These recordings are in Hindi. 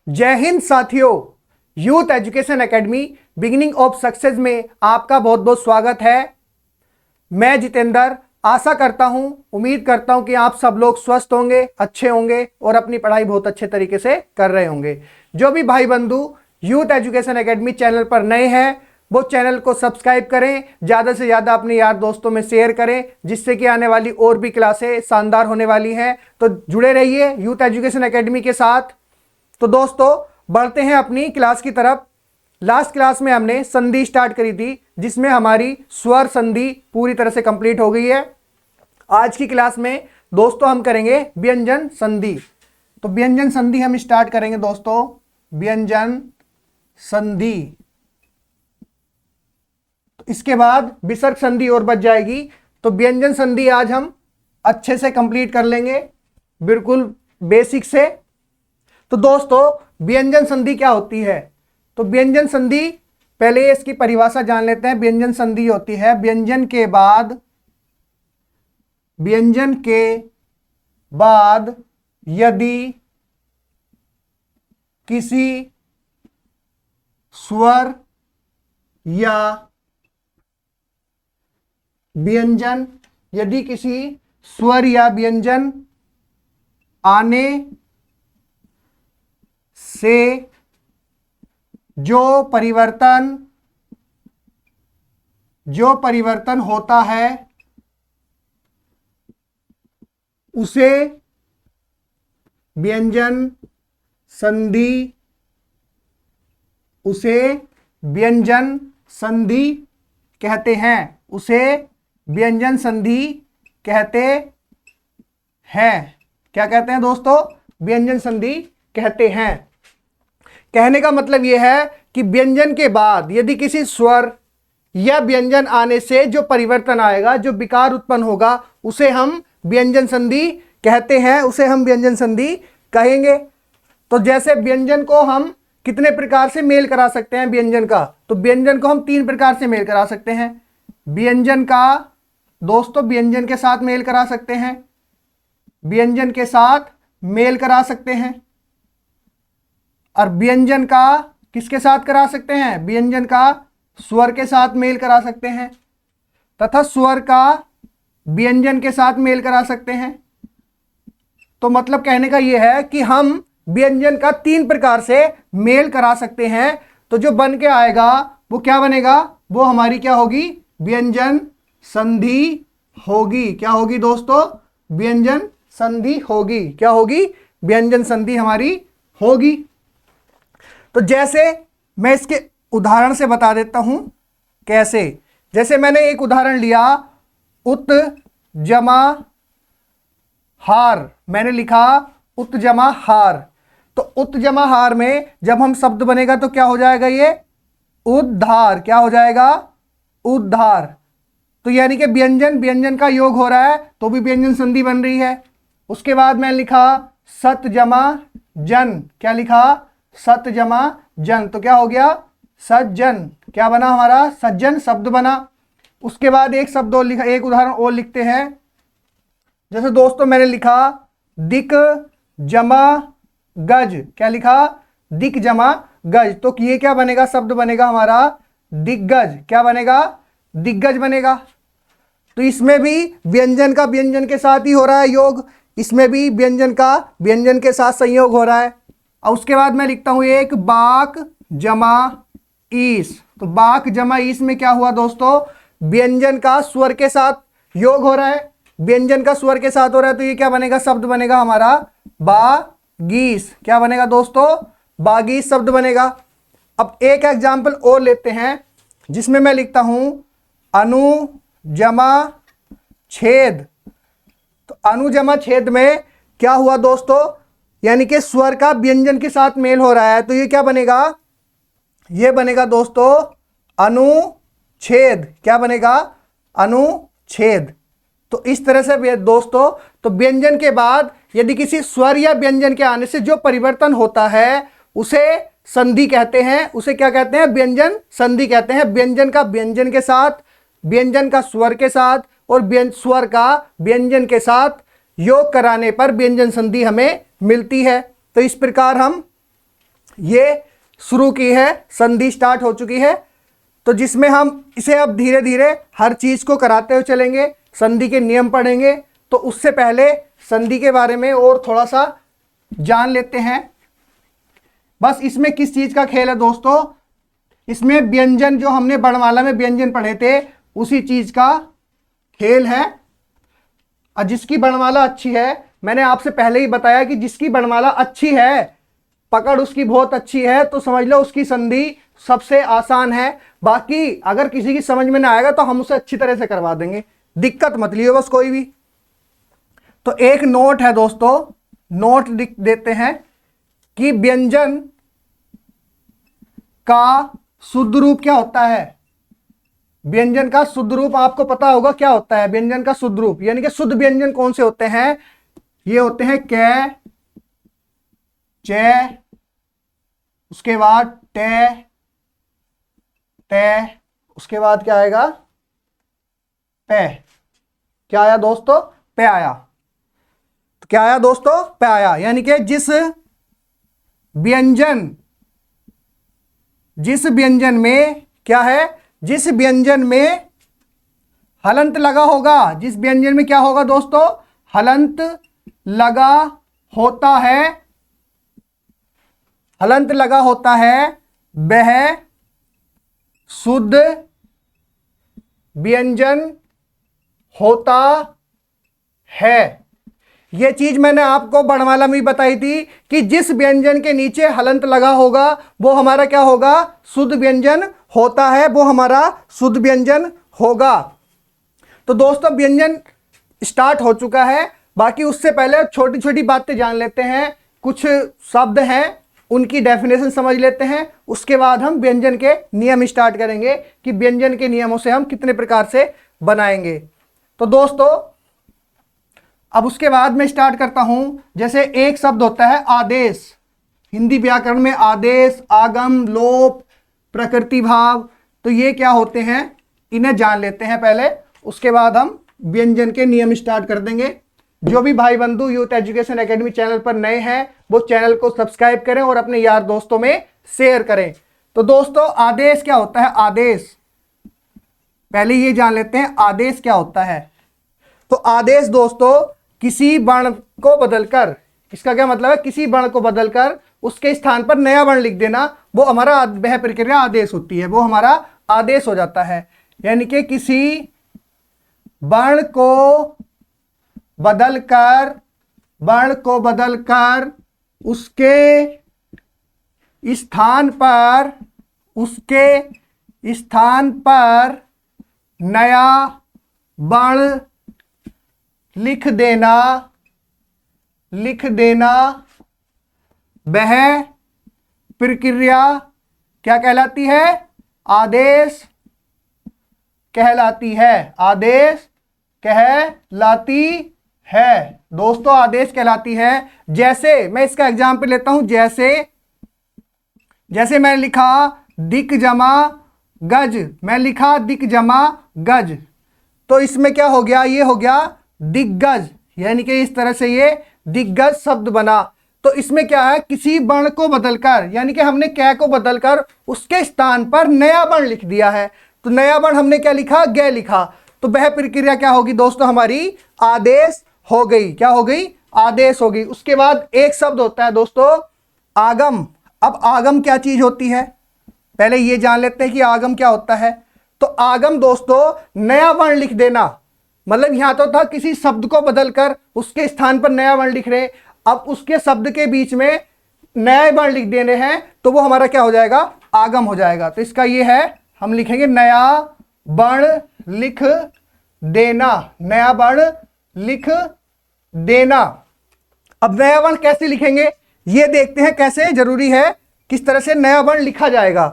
जय हिंद साथियों, youth education academy beginning of success में आपका बहुत बहुत स्वागत है। मैं जितेंद्र आशा करता हूं, उम्मीद करता हूं कि आप सब लोग स्वस्थ होंगे, अच्छे होंगे और अपनी पढ़ाई बहुत अच्छे तरीके से कर रहे होंगे। जो भी भाई बंधु यूथ एजुकेशन एकेडमी चैनल पर नए हैं वो चैनल को सब्सक्राइब करें, ज़्यादा से ज़्यादा अपने यार दोस्तों में शेयर करें, जिससे कि आने वाली और भी क्लासें शानदार होने वाली हैं। तो जुड़े रहिए यूथ एजुकेशन एकेडमी के साथ। तो दोस्तों बढ़ते हैं अपनी क्लास की तरफ। लास्ट क्लास में हमने संधि स्टार्ट करी थी, जिसमें हमारी स्वर संधि पूरी तरह से कंप्लीट हो गई है। आज की क्लास में दोस्तों हम करेंगे व्यंजन संधि। तो व्यंजन संधि हम स्टार्ट करेंगे दोस्तों, व्यंजन संधि। तो इसके बाद विसर्ग संधि और बच जाएगी। तो व्यंजन संधि आज हम अच्छे से कंप्लीट कर लेंगे, बिल्कुल बेसिक से। तो दोस्तों व्यंजन संधि क्या होती है? तो व्यंजन संधि पहले इसकी परिभाषा जान लेते हैं। व्यंजन संधि होती है व्यंजन के बाद यदि किसी स्वर या व्यंजन आने से जो परिवर्तन होता है उसे व्यंजन संधि कहते हैं। क्या कहते हैं दोस्तों? व्यंजन संधि कहते हैं। कहने का मतलब यह है कि व्यंजन के बाद यदि किसी स्वर या व्यंजन आने से जो परिवर्तन आएगा, जो विकार उत्पन्न होगा, उसे हम व्यंजन संधि कहते हैं, उसे हम व्यंजन संधि कहेंगे। तो जैसे व्यंजन को हम कितने प्रकार से मेल करा सकते हैं? व्यंजन का, तो व्यंजन को हम 3 प्रकार से मेल करा सकते हैं। व्यंजन के साथ मेल करा सकते हैं, व्यंजन के साथ मेल करा सकते हैं, और व्यंजन का किसके साथ करा सकते हैं? व्यंजन का स्वर के साथ मेल करा सकते हैं, तथा स्वर का व्यंजन के साथ मेल करा सकते हैं। तो मतलब कहने का यह है कि हम व्यंजन का 3 प्रकार से मेल करा सकते हैं। तो जो बन के आएगा वो क्या बनेगा? वो हमारी क्या होगी? व्यंजन संधि होगी। क्या होगी दोस्तों? व्यंजन संधि होगी। क्या होगी? व्यंजन संधि हमारी होगी। तो जैसे मैं इसके उदाहरण से बता देता हूं कैसे। जैसे मैंने एक उदाहरण लिया, उत जमा हार। मैंने लिखा उत जमा हार। तो उत जमा हार में जब हम शब्द बनेगा तो क्या हो जाएगा? ये उद्धार। क्या हो जाएगा? उद्धार। तो यानी कि व्यंजन का योग हो रहा है तो भी व्यंजन संधि बन रही है। उसके बाद मैं लिखा सत जमा जन। क्या लिखा? सत जमा जन। तो क्या हो गया? सज्जन। क्या बना हमारा? सज्जन शब्द बना। उसके बाद एक शब्द और लिखा, एक उदाहरण और लिखते हैं। जैसे दोस्तों मैंने लिखा दिक जमा गज। क्या लिखा? दिक जमा गज। तो ये क्या बनेगा? शब्द बनेगा हमारा दिग्गज। क्या बनेगा? दिग्गज बनेगा। तो इसमें भी व्यंजन का व्यंजन के साथ ही हो रहा है योग, इसमें भी व्यंजन का व्यंजन के साथ संयोग हो रहा है। और उसके बाद मैं लिखता हूं एक बाक जमा ईस। तो बाक जमा ईस में क्या हुआ दोस्तों? व्यंजन का स्वर के साथ योग हो रहा है, व्यंजन का स्वर के साथ हो रहा है। तो ये क्या बनेगा? शब्द बनेगा हमारा बागीस। क्या बनेगा दोस्तों? बागीस शब्द बनेगा। अब एक एग्जाम्पल और लेते हैं, जिसमें मैं लिखता हूं अनु जमा छेद। तो अनु जमा छेद में क्या हुआ दोस्तों? यानी कि स्वर का व्यंजन के साथ मेल हो रहा है। तो ये क्या बनेगा? ये बनेगा दोस्तों अनुच्छेद। क्या बनेगा? अनुच्छेद। तो इस तरह से दोस्तों, तो व्यंजन के बाद यदि किसी स्वर या व्यंजन के आने से जो परिवर्तन होता है उसे संधि कहते हैं। उसे क्या कहते हैं? व्यंजन संधि कहते हैं। व्यंजन का व्यंजन के साथ, व्यंजन का स्वर के साथ और स्वर का व्यंजन के साथ योग कराने पर व्यंजन संधि हमें मिलती है। तो इस प्रकार हम ये शुरू की है, संधि स्टार्ट हो चुकी है। तो जिसमें हम इसे अब धीरे धीरे हर चीज को कराते हुए चलेंगे, संधि के नियम पढ़ेंगे। तो उससे पहले संधि के बारे में और थोड़ा सा जान लेते हैं। बस इसमें किस चीज का खेल है दोस्तों, इसमें व्यंजन, जो हमने वर्णमाला में व्यंजन पढ़े थे उसी चीज का खेल है। और जिसकी वर्णमाला अच्छी है, मैंने आपसे पहले ही बताया कि जिसकी वर्णमाला अच्छी है, पकड़ उसकी बहुत अच्छी है, तो समझ लो उसकी संधि सबसे आसान है। बाकी अगर किसी की समझ में ना आएगा तो हम उसे अच्छी तरह से करवा देंगे, दिक्कत मत लियो बस कोई भी। तो एक नोट है दोस्तों, नोट लिख देते हैं कि व्यंजन का शुद्ध रूप क्या होता है। व्यंजन का शुद्ध रूप आपको पता होगा क्या होता है। व्यंजन का शुद्ध रूप यानी कि शुद्ध व्यंजन कौन से होते हैं, ये होते हैं कै, चे, उसके बाद टे, ते, उसके बाद क्या आएगा, पे। क्या आया दोस्तों, पे आया। तो क्या आया दोस्तों, पे आया। यानी कि जिस व्यंजन में क्या है, जिस व्यंजन में हलंत लगा होगा, जिस व्यंजन में क्या होगा दोस्तों, हलंत लगा होता है, हलंत लगा होता है, वह शुद्ध व्यंजन होता है। यह चीज मैंने आपको वर्णमाला में भी बताई थी कि जिस व्यंजन के नीचे हलंत लगा होगा वो हमारा क्या होगा, शुद्ध व्यंजन होता है, वो हमारा शुद्ध व्यंजन होगा। तो दोस्तों व्यंजन स्टार्ट हो चुका है। बाकी उससे पहले छोटी छोटी बातें जान लेते हैं। कुछ शब्द हैं उनकी डेफिनेशन समझ लेते हैं, उसके बाद हम व्यंजन के नियम स्टार्ट करेंगे कि व्यंजन के नियमों से हम कितने प्रकार से बनाएंगे। तो दोस्तों अब उसके बाद मैं स्टार्ट करता हूं। जैसे एक शब्द होता है आदेश, हिंदी व्याकरण में आदेश, आगम, लोप, प्रकृति भाव, तो ये क्या होते हैं इन्हें जान लेते हैं पहले, उसके बाद हम व्यंजन के नियम स्टार्ट कर देंगे। जो भी भाई बंधु यूथ एजुकेशन एकेडमी चैनल पर नए हैं वो चैनल को सब्सक्राइब करें और अपने यार दोस्तों में शेयर करें। तो दोस्तों आदेश क्या होता है, आदेश पहले ये जान लेते हैं आदेश क्या होता है। तो आदेश दोस्तों किसी वर्ण को बदलकर, इसका क्या मतलब है, किसी वर्ण को बदलकर उसके स्थान पर नया वर्ण लिख देना, वो हमारा वह प्रक्रिया आदेश होती है, वो हमारा आदेश हो जाता है। यानी कि किसी वर्ण को बदलकर उसके स्थान पर नया वर्ण लिख देना वह प्रक्रिया क्या कहलाती है, आदेश कहलाती है, आदेश कहलाती है दोस्तों, आदेश कहलाती है। जैसे मैं इसका एग्जाम्पल लेता हूं, जैसे मैंने लिखा दिक जमा गज, मैं लिखा दिक जमा गज, तो इसमें क्या हो गया, ये हो गया दिग्गज, यानी कि इस तरह से ये दिग्गज शब्द बना। तो इसमें क्या है, किसी वर्ण को बदलकर, यानी कि हमने कै को बदलकर उसके स्थान पर नया वर्ण लिख दिया है। तो नया वर्ण हमने क्या लिखा, गे लिखा, तो वह प्रक्रिया क्या होगी दोस्तों, हमारी आदेश हो गई। क्या हो गई, आदेश हो गई। उसके बाद एक शब्द होता है दोस्तों आगम। अब आगम क्या चीज होती है, पहले ये जान लेते हैं कि आगम क्या होता है। तो आगम दोस्तों नया वर्ण लिख देना, मतलब यहां तो था किसी शब्द को बदलकर उसके स्थान पर नया वर्ण लिख रहे, अब उसके शब्द के बीच में नए वर्ण लिख देने हैं, तो वो हमारा क्या हो जाएगा, आगम हो जाएगा। तो इसका ये है, हम लिखेंगे नया वर्ण लिख देना, नया वर्ण लिख देना। अब नया वर्ण कैसे लिखेंगे ये देखते हैं, कैसे जरूरी है, किस तरह से नया वर्ण लिखा जाएगा।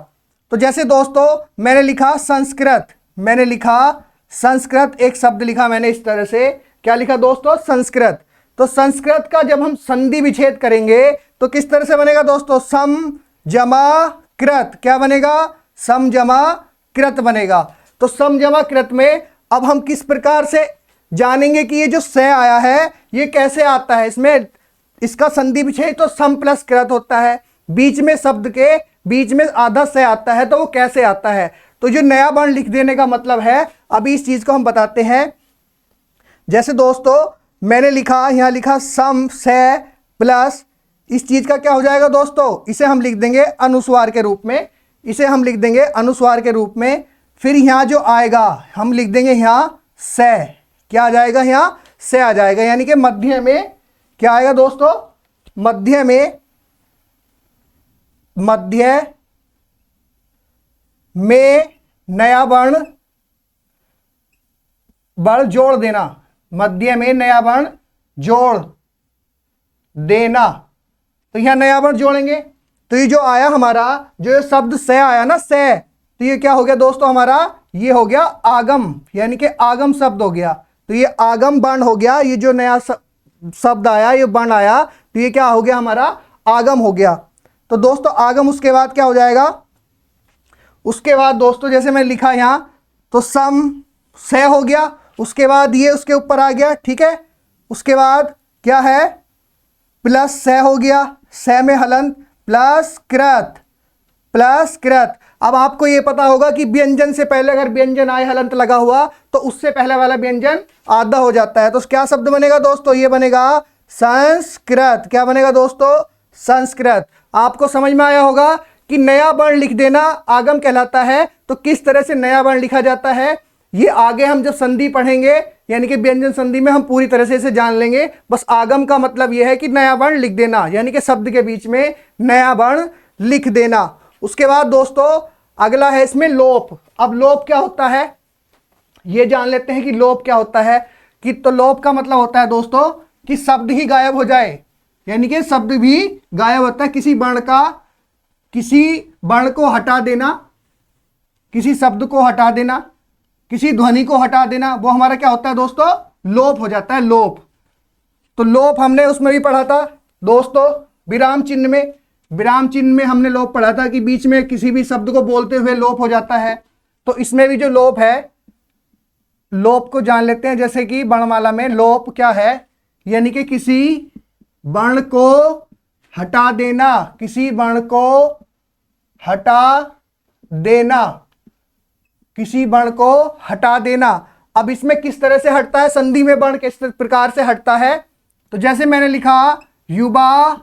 तो जैसे दोस्तों मैंने लिखा संस्कृत, मैंने लिखा संस्कृत, एक शब्द लिखा मैंने इस तरह से, क्या लिखा दोस्तों, संस्कृत। तो संस्कृत का जब हम संधि विच्छेद करेंगे तो किस तरह से बनेगा दोस्तों, सम जमा कृत, क्या बनेगा, सम जमा कृत बनेगा। तो सम जमा कृत में अब हम किस प्रकार से जानेंगे कि ये जो स आया है ये कैसे आता है, इसमें इसका संधि विच्छेद तो सम प्लस कृत होता है, बीच में शब्द के बीच में आधा से आता है तो वो कैसे आता है। तो जो नया वर्ण लिख देने का मतलब है, अभी इस चीज को हम बताते हैं। जैसे दोस्तों मैंने लिखा, यहां लिखा सम से प्लस, इस चीज का क्या हो जाएगा दोस्तों, इसे हम लिख देंगे अनुस्वार के रूप में, इसे हम लिख देंगे अनुस्वार के रूप में। फिर यहां जो आएगा हम लिख देंगे यहां से, क्या आ जाएगा, यहां से आ जाएगा, यानी कि मध्य में क्या आएगा दोस्तों, मध्य में, मध्य में नया वर्ण जोड़ देना, मध्य में नया वर्ण जोड़ देना। तो यहां नया वर्ण जोड़ेंगे तो ये जो आया हमारा, जो ये शब्द से आया ना, से, तो ये क्या हो गया दोस्तों हमारा, ये हो गया आगम, यानी कि आगम शब्द हो गया। तो ये आगम वर्ण हो गया, ये जो नया शब्द आया, ये वर्ण आया, तो ये क्या हो गया हमारा, आगम हो गया। तो दोस्तों आगम, उसके बाद क्या हो जाएगा, उसके बाद दोस्तों जैसे मैं लिखा यहां, तो सम से हो गया, उसके बाद ये उसके ऊपर आ गया, ठीक है। उसके बाद क्या है, प्लस से हो गया, से में हलंत, प्लस कृत, प्लस कृत। अब आपको ये पता होगा कि व्यंजन से पहले अगर व्यंजन आए हलंत लगा हुआ तो उससे पहले वाला व्यंजन आधा हो जाता है। तो क्या शब्द बनेगा दोस्तों, ये बनेगा संस्कृत। क्या बनेगा दोस्तों, संस्कृत। आपको समझ में आया होगा कि नया वर्ण लिख देना आगम कहलाता है। तो किस तरह से नया वर्ण लिखा जाता है, ये आगे हम जब संधि पढ़ेंगे, यानी कि व्यंजन संधि में हम पूरी तरह से इसे जान लेंगे। बस आगम का मतलब यह है कि नया वर्ण लिख देना, यानी कि शब्द के बीच में नया वर्ण लिख देना। उसके बाद दोस्तों अगला है इसमें लोप। अब लोप क्या होता है, ये जान लेते हैं कि लोप क्या होता है। कि तो लोप का मतलब होता है दोस्तों कि शब्द ही गायब हो जाए, यानी कि शब्द भी गायब होता है, किसी वर्ण का, किसी वर्ण को हटा देना, किसी शब्द को हटा देना, किसी ध्वनि को हटा देना, वो हमारा क्या होता है दोस्तों, लोप हो जाता है, लोप। तो लोप हमने उसमें भी पढ़ा था दोस्तों, विराम चिन्ह में, विराम चिन्ह में हमने लोप पढ़ा था कि बीच में किसी भी शब्द को बोलते हुए लोप हो जाता है। तो इसमें भी जो लोप है, लोप को जान लेते हैं। जैसे कि वर्णमाला में लोप क्या है, यानी कि किसी वर्ण को हटा देना, किसी वर्ण को हटा देना, किसी वर्ण को हटा देना। अब इसमें किस तरह से हटता है, संधि में वर्ण किस प्रकार से हटता है। तो जैसे मैंने लिखा युवावस्था,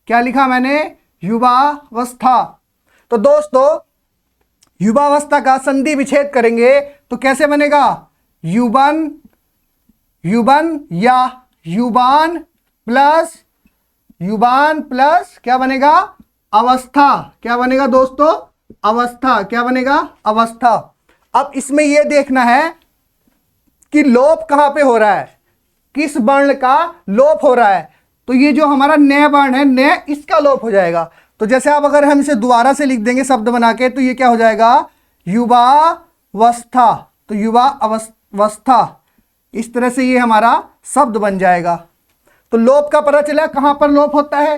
क्या लिखा मैंने, युवावस्था। तो दोस्तों युवावस्था का संधि विच्छेद करेंगे तो कैसे बनेगा, युवन, युवन या युवान प्लस, युवान प्लस क्या बनेगा, अवस्था। क्या बनेगा दोस्तों, अवस्था। क्या बनेगा, अवस्था। अब इसमें यह देखना है कि लोप कहां पे हो रहा है, किस वर्ण का लोप हो रहा है। तो ये जो हमारा नया वर्ण है, नया, इसका लोप हो जाएगा। तो जैसे अब अगर हम इसे दोबारा से लिख देंगे शब्द बना के, तो ये क्या हो जाएगा, युवावस्था। तो युवा अवस्था, इस तरह से ये हमारा शब्द बन जाएगा। तो लोप का पता चला कहां पर लोप होता है,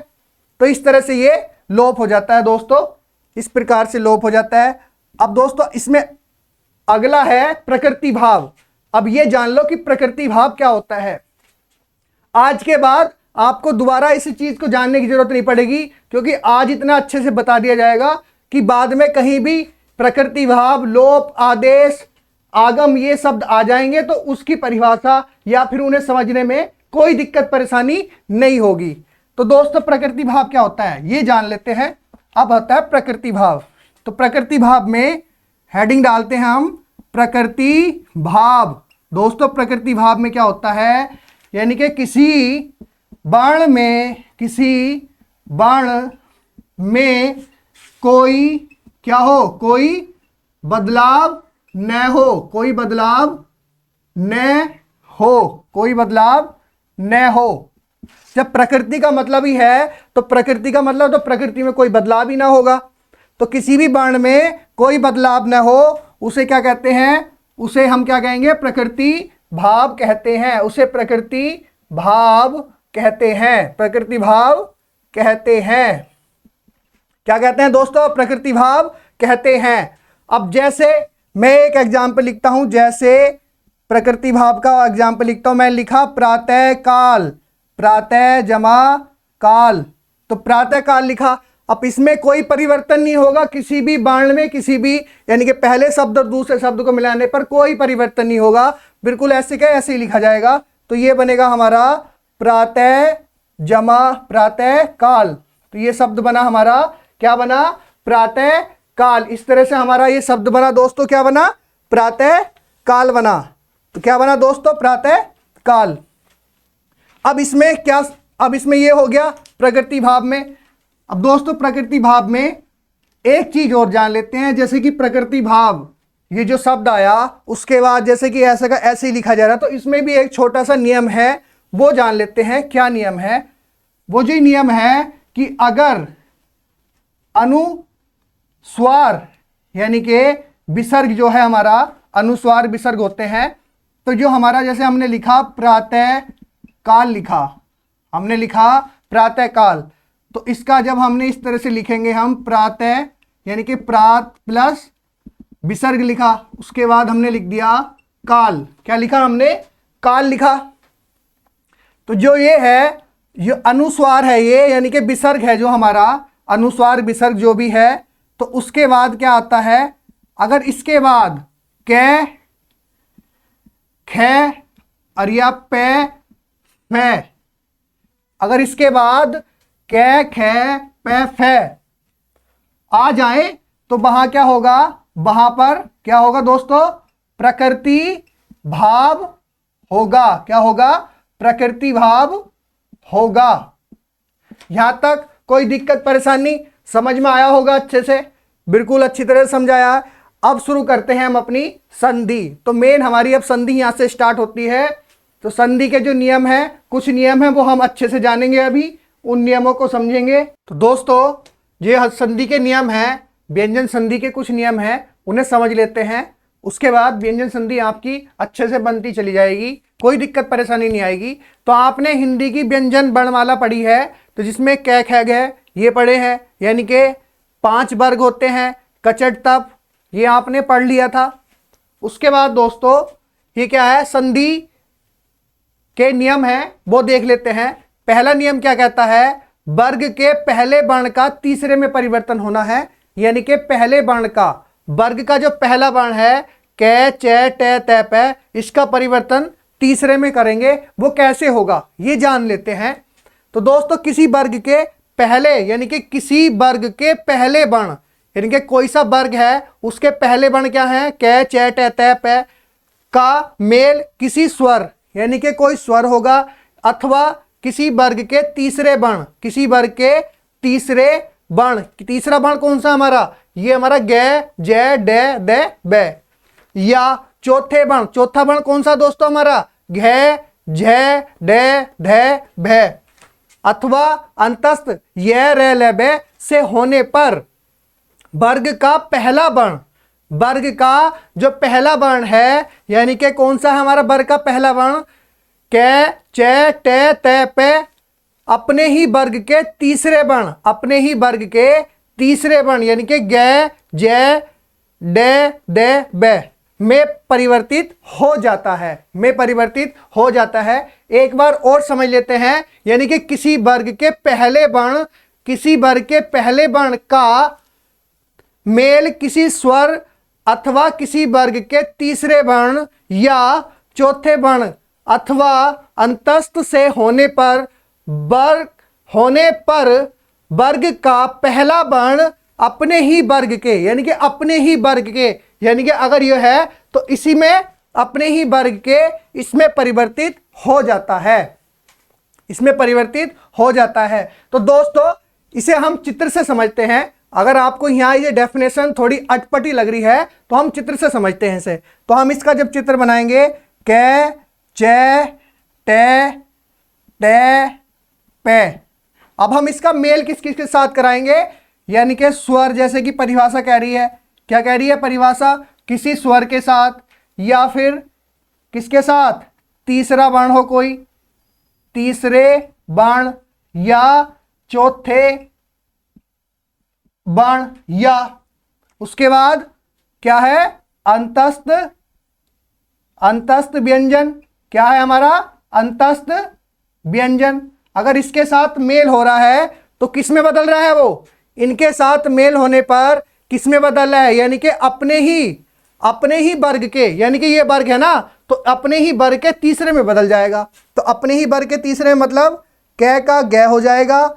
तो इस तरह से ये लोप हो जाता है दोस्तों, इस प्रकार से लोप हो जाता है। अब दोस्तों इसमें अगला है प्रकृति भाव। अब ये जान लो कि प्रकृति भाव क्या होता है। आज के बाद आपको दोबारा इस चीज को जानने की जरूरत नहीं पड़ेगी, क्योंकि आज इतना अच्छे से बता दिया जाएगा कि बाद में कहीं भी प्रकृति भाव, लोप, आदेश, आगम ये शब्द आ जाएंगे तो उसकी परिभाषा या फिर उन्हें समझने में कोई दिक्कत परेशानी नहीं होगी। तो दोस्तों प्रकृति भाव क्या होता है ये जान लेते हैं। अब होता है प्रकृति भाव। तो प्रकृति भाव में हेडिंग डालते हैं हम, प्रकृति भाव। दोस्तों प्रकृति भाव में क्या होता है, यानी कि किसी वर्ण में, किसी वर्ण में कोई क्या हो, कोई बदलाव न हो, कोई बदलाव न हो, कोई बदलाव न हो। जब प्रकृति का मतलब ही है तो प्रकृति का मतलब तो प्रकृति में कोई बदलाव ही ना होगा। तो किसी भी वर्ण में कोई बदलाव न हो उसे क्या कहते हैं, उसे हम क्या कहेंगे, प्रकृति भाव कहते हैं, उसे प्रकृति भाव कहते हैं, प्रकृति भाव कहते हैं। क्या कहते हैं दोस्तों, प्रकृति भाव कहते हैं। अब जैसे मैं एक एग्जाम्पल लिखता हूं, जैसे प्रकृति भाव का एग्जाम्पल लिखता हूं, मैं लिखा प्रातः काल, प्रातः जमा काल, तो प्रातः काल लिखा। अब इसमें कोई परिवर्तन नहीं होगा, किसी भी वर्ण में, किसी भी यानी कि पहले शब्द और दूसरे शब्द को मिलाने पर कोई परिवर्तन नहीं होगा, बिल्कुल ऐसे क्या ऐसे ही लिखा जाएगा। तो ये बनेगा हमारा प्रातः जमा प्रातः काल। तो ये शब्द बना हमारा, क्या बना, प्रातः काल। इस तरह से हमारा ये शब्द बना दोस्तों, क्या बना, प्रातः काल बना। तो क्या बना दोस्तों, प्रातः काल। अब इसमें क्या, अब इसमें ये हो गया प्रकृति भाव में। अब दोस्तों प्रकृति भाव में एक चीज और जान लेते हैं, जैसे कि प्रकृति भाव, ये जो शब्द आया उसके बाद जैसे कि ऐसा का ऐसे ही लिखा जा रहा, तो इसमें भी एक छोटा सा नियम है, वो जान लेते हैं। क्या नियम है, वो जो नियम है कि अगर अनुस्वार यानी कि विसर्ग जो है हमारा, अनुस्वार विसर्ग होते हैं, तो जो हमारा जैसे हमने लिखा प्रातः काल लिखा, हमने लिखा प्रातः काल, तो इसका जब हमने इस तरह से लिखेंगे हम प्रातः यानी कि प्रात प्लस विसर्ग लिखा, उसके बाद हमने लिख दिया काल। क्या लिखा हमने, काल लिखा। तो जो ये है, ये अनुस्वार है ये, यानी कि विसर्ग है जो हमारा, अनुस्वार विसर्ग जो भी है, तो उसके बाद क्या आता है, अगर इसके बाद कै खे और या पे फे, अगर इसके बाद कै खे पे फे आ जाए तो वहां क्या होगा, वहां पर क्या होगा दोस्तों, प्रकृति भाव होगा। क्या होगा, प्रकृति भाव होगा। यहां तक कोई दिक्कत परेशानी समझ में आया होगा अच्छे से, बिल्कुल अच्छी तरह से समझाया। अब शुरू करते हैं हम अपनी संधि। तो मेन हमारी अब संधि यहां से स्टार्ट होती है। तो संधि के जो नियम है, कुछ नियम है वो हम अच्छे से जानेंगे, अभी उन नियमों को समझेंगे। तो दोस्तों ये संधि के नियम हैं, व्यंजन संधि के कुछ नियम हैं, उन्हें समझ लेते हैं। उसके बाद व्यंजन संधि आपकी अच्छे से बनती चली जाएगी, कोई दिक्कत परेशानी नहीं आएगी। तो आपने हिंदी की व्यंजन वर्णमाला पढ़ी है, तो जिसमें कै ख ग ये पढ़े हैं, यानी कि 5 वर्ग होते हैं, कचट तप, ये आपने पढ़ लिया था। उसके बाद दोस्तों ये क्या है, संधि के नियम है वो देख लेते हैं। पहला नियम क्या कहता है, वर्ग के पहले वर्ण का तीसरे में परिवर्तन होना है, यानी कि पहले वर्ण का, वर्ग का जो पहला वर्ण है कै च ट त प, इसका परिवर्तन तीसरे में करेंगे। वो कैसे होगा ये जान लेते हैं। तो दोस्तों किसी वर्ग के पहले यानी कि किसी वर्ग के पहले वर्ण, यानी कि कोई सा वर्ग है उसके पहले वर्ण क्या है, कै च ट त प का मेल किसी स्वर यानी कि कोई स्वर होगा, अथवा किसी वर्ग के तीसरे वर्ण, किसी वर्ग के तीसरे वर्ण, तीसरा वर्ण कौन सा हमारा, ये हमारा ग ज ड द ब, या चौथे वर्ण, चौथा वर्ण कौन सा दोस्तों हमारा, घ झ ड ध भ, अथवा अंतस्थ य र ल ब से होने पर वर्ग का पहला वर्ण, वर्ग का जो पहला वर्ण है, यानी कि कौन सा है हमारा वर्ग का पहला वर्ण, कै च ट त प, अपने ही वर्ग के तीसरे वर्ण, अपने ही वर्ग के तीसरे वर्ण यानी कि ग ज ड द ब में परिवर्तित हो जाता है, में परिवर्तित हो जाता है। एक बार और समझ लेते हैं, यानी कि किसी वर्ग के पहले वर्ण, किसी वर्ग के पहले वर्ण का मेल किसी स्वर अथवा किसी वर्ग के तीसरे वर्ण या चौथे वर्ण अथवा अंतस्थ से होने पर वर्ग का पहला वर्ण अपने ही वर्ग के, यानी कि अपने ही वर्ग के, यानी कि अगर यह है तो इसी में अपने ही वर्ग के इसमें परिवर्तित हो जाता है, इसमें परिवर्तित हो जाता है। तो दोस्तों इसे हम चित्र से समझते हैं। अगर आपको यहाँ ये डेफिनेशन थोड़ी अटपटी लग रही है तो हम चित्र से समझते हैं इसे। तो हम इसका जब चित्र बनाएंगे, कै च ट ट प, अब हम इसका मेल किस किस के साथ कराएंगे, यानी कि स्वर, जैसे कि परिभाषा कह रही है, क्या कह रही है परिभाषा, किसी स्वर के साथ या फिर किसके साथ, तीसरा वर्ण हो कोई, तीसरे वर्ण या चौथे वर्ण, या उसके बाद क्या है अंतस्थ, अंतस्थ व्यंजन, क्या है हमारा अंतस्थ व्यंजन। अगर इसके साथ मेल हो रहा है तो किस में बदल रहा है वो, इनके साथ मेल होने पर किस में बदल रहा है, यानी कि अपने ही वर्ग के, यानी कि ये वर्ग है ना, तो अपने ही वर्ग के तीसरे में बदल जाएगा। तो अपने ही वर्ग के तीसरे में मतलब कै का गै हो जाएगा,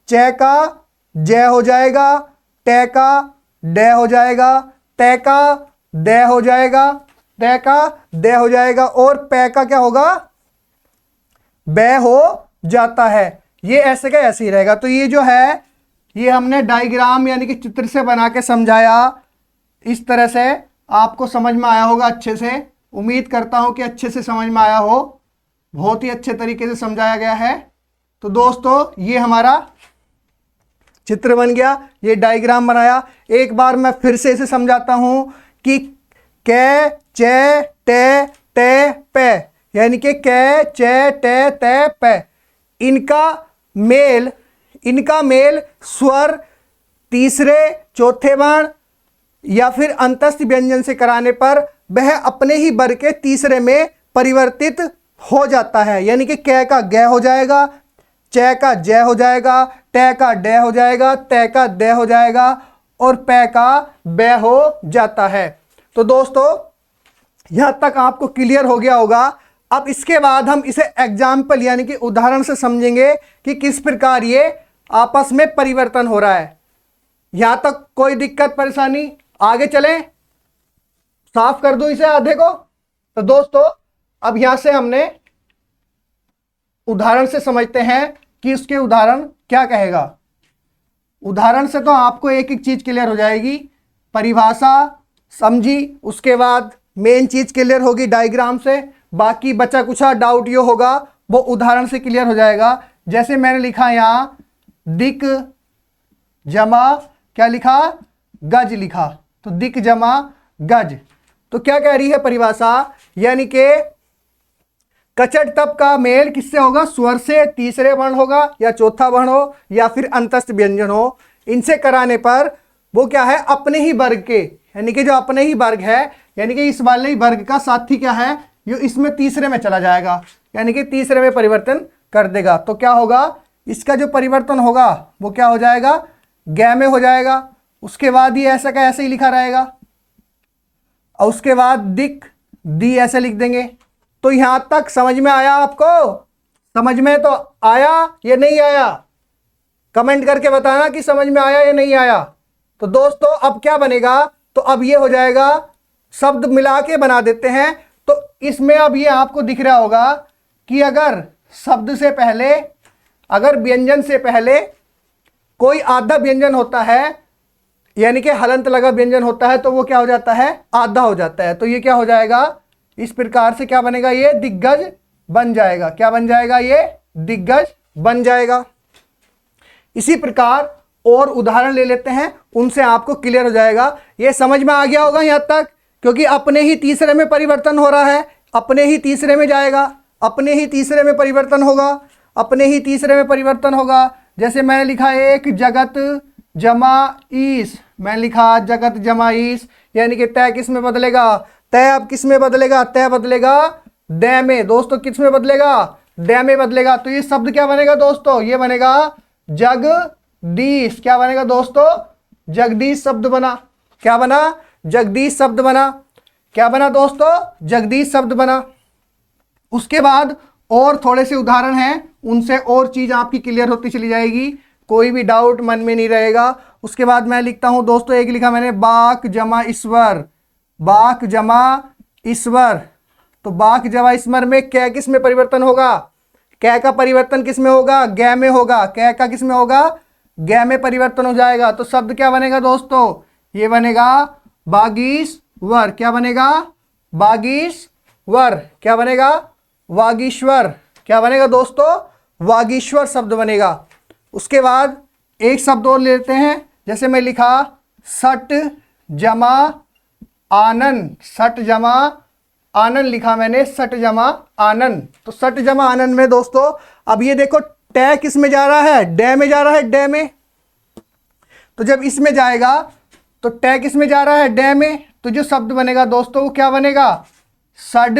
चै का जय हो जाएगा, टे का डे हो जाएगा, तै का दे हो जाएगा, तै का दे हो जाएगा, और पै का क्या होगा, बै हो जाता है। ये ऐसे का ऐसे ही रहेगा। तो ये जो है ये हमने डायग्राम यानी कि चित्र से बना के समझाया। इस तरह से आपको समझ में आया होगा अच्छे से, उम्मीद करता हूं कि अच्छे से समझ में आया हो, बहुत ही अच्छे तरीके से समझाया गया है। तो दोस्तों ये हमारा चित्र बन गया, ये डायग्राम बनाया। एक बार मैं फिर से इसे समझाता हूं कि कै चे टे टे पे, यानी कि कै चे टे ते पे, इनका मेल स्वर तीसरे चौथे वर्ण या फिर अंतस्थ व्यंजन से कराने पर वह अपने ही वर्ग के तीसरे में परिवर्तित हो जाता है। यानी कि कै का गै हो जाएगा, चै का जय हो जाएगा, टे का डे हो जाएगा, तै का दे हो जाएगा, और पै का बै हो जाता है। तो दोस्तों यहां तक आपको क्लियर हो गया होगा। अब इसके बाद हम इसे एग्जाम्पल यानी कि उदाहरण से समझेंगे कि किस प्रकार ये आपस में परिवर्तन हो रहा है। यहां तक कोई दिक्कत परेशानी, आगे चलें, साफ कर दूं इसे आधे को। तो दोस्तों अब यहां से हमने उदाहरण से समझते हैं कि उसके उदाहरण क्या कहेगा। उदाहरण से तो आपको एक एक चीज क्लियर हो जाएगी, परिभाषा समझी, उसके बाद मेन चीज क्लियर होगी डायग्राम से, बाकी बचा कुछा डाउट ये होगा वो उदाहरण से क्लियर हो जाएगा। जैसे मैंने लिखा यहां दिक जमा क्या लिखा, गज लिखा, तो दिक जमा गज। तो क्या कह रही है परिभाषा, यानी कि कचट तप का मेल किससे होगा, स्वर से तीसरे वर्ण होगा या चौथा वर्ण हो या फिर अंतस्थ व्यंजन हो, इनसे कराने पर वो क्या है, अपने ही वर्ग के, यानी कि जो अपने ही वर्ग है, यानी कि इस वाले ही वर्ग का साथी क्या है, ये इसमें तीसरे में चला जाएगा, यानी कि तीसरे में परिवर्तन कर देगा। तो क्या होगा, इसका जो परिवर्तन होगा वो क्या हो जाएगा, गै में हो जाएगा। उसके बाद ये ऐसा का ऐसे ही लिखा रहेगा, और उसके बाद दिक दी ऐसे लिख देंगे। तो यहां तक समझ में आया आपको, समझ में तो आया या नहीं आया, कमेंट करके बताना कि समझ में आया या नहीं आया। तो दोस्तों अब क्या बनेगा, तो अब ये हो जाएगा, शब्द मिला के बना देते हैं। तो इसमें अब ये आपको दिख रहा होगा कि अगर शब्द से पहले, अगर व्यंजन से पहले कोई आधा व्यंजन होता है, यानी कि हलंत लगा व्यंजन होता है, तो वो क्या हो जाता है, आधा हो जाता है। तो ये क्या हो जाएगा, इस प्रकार से क्या बनेगा, ये दिग्गज बन जाएगा। क्या बन जाएगा, ये दिग्गज बन जाएगा। इसी प्रकार और उदाहरण ले लेते हैं, उनसे आपको क्लियर हो जाएगा। ये समझ में आ गया होगा यहां तक, क्योंकि अपने ही तीसरे में परिवर्तन हो रहा है, अपने ही तीसरे में जाएगा, अपने ही तीसरे में परिवर्तन होगा, अपने ही तीसरे में परिवर्तन होगा। जैसे मैंने लिखा एक जगत जमा ईस, मैंने लिखा जगत जमा ईस, यानी कि तय किस में बदलेगा, तय अब किस में बदलेगा, तय बदलेगा दे में। दोस्तों किस में बदलेगा, दे में बदलेगा। तो ये शब्द क्या बनेगा दोस्तों, ये बनेगा जगदीश। क्या बनेगा दोस्तों, जगदीश शब्द बना। क्या बना, जगदीश शब्द बना। क्या बना दोस्तों, जगदीश शब्द बना। उसके बाद और थोड़े से उदाहरण हैं, उनसे और चीज आपकी क्लियर होती चली जाएगी, कोई भी डाउट मन में नहीं रहेगा। उसके बाद मैं लिखता हूं दोस्तों, एक लिखा मैंने बाक जमा ईश्वर, बाक जमा ईश्वर। तो बाक जमा ईश्वर में कै किस में परिवर्तन होगा, कै का परिवर्तन किस में होगा, गै में होगा। कै का किस में होगा, गै में परिवर्तन हो जाएगा। तो शब्द क्या बनेगा दोस्तों, ये बनेगा बागीश्वर। क्या बनेगा, बागीश्वर। क्या बनेगा, वागीश्वर। क्या बनेगा दोस्तों, वागीश्वर शब्द बनेगा। उसके बाद एक शब्द और लेते हैं, जैसे मैं लिखा सट जमा आनंद, सट जमा आनंद लिखा मैंने, सट जमा आनंद। तो सट जमा आनंद में दोस्तों अब ये देखो टे किस में जा रहा है, डे में जा रहा है, डे में। तो जब इसमें जाएगा तो टे किस में जा रहा है, डे में। तो जो शब्द बनेगा दोस्तों वो क्या बनेगा, सड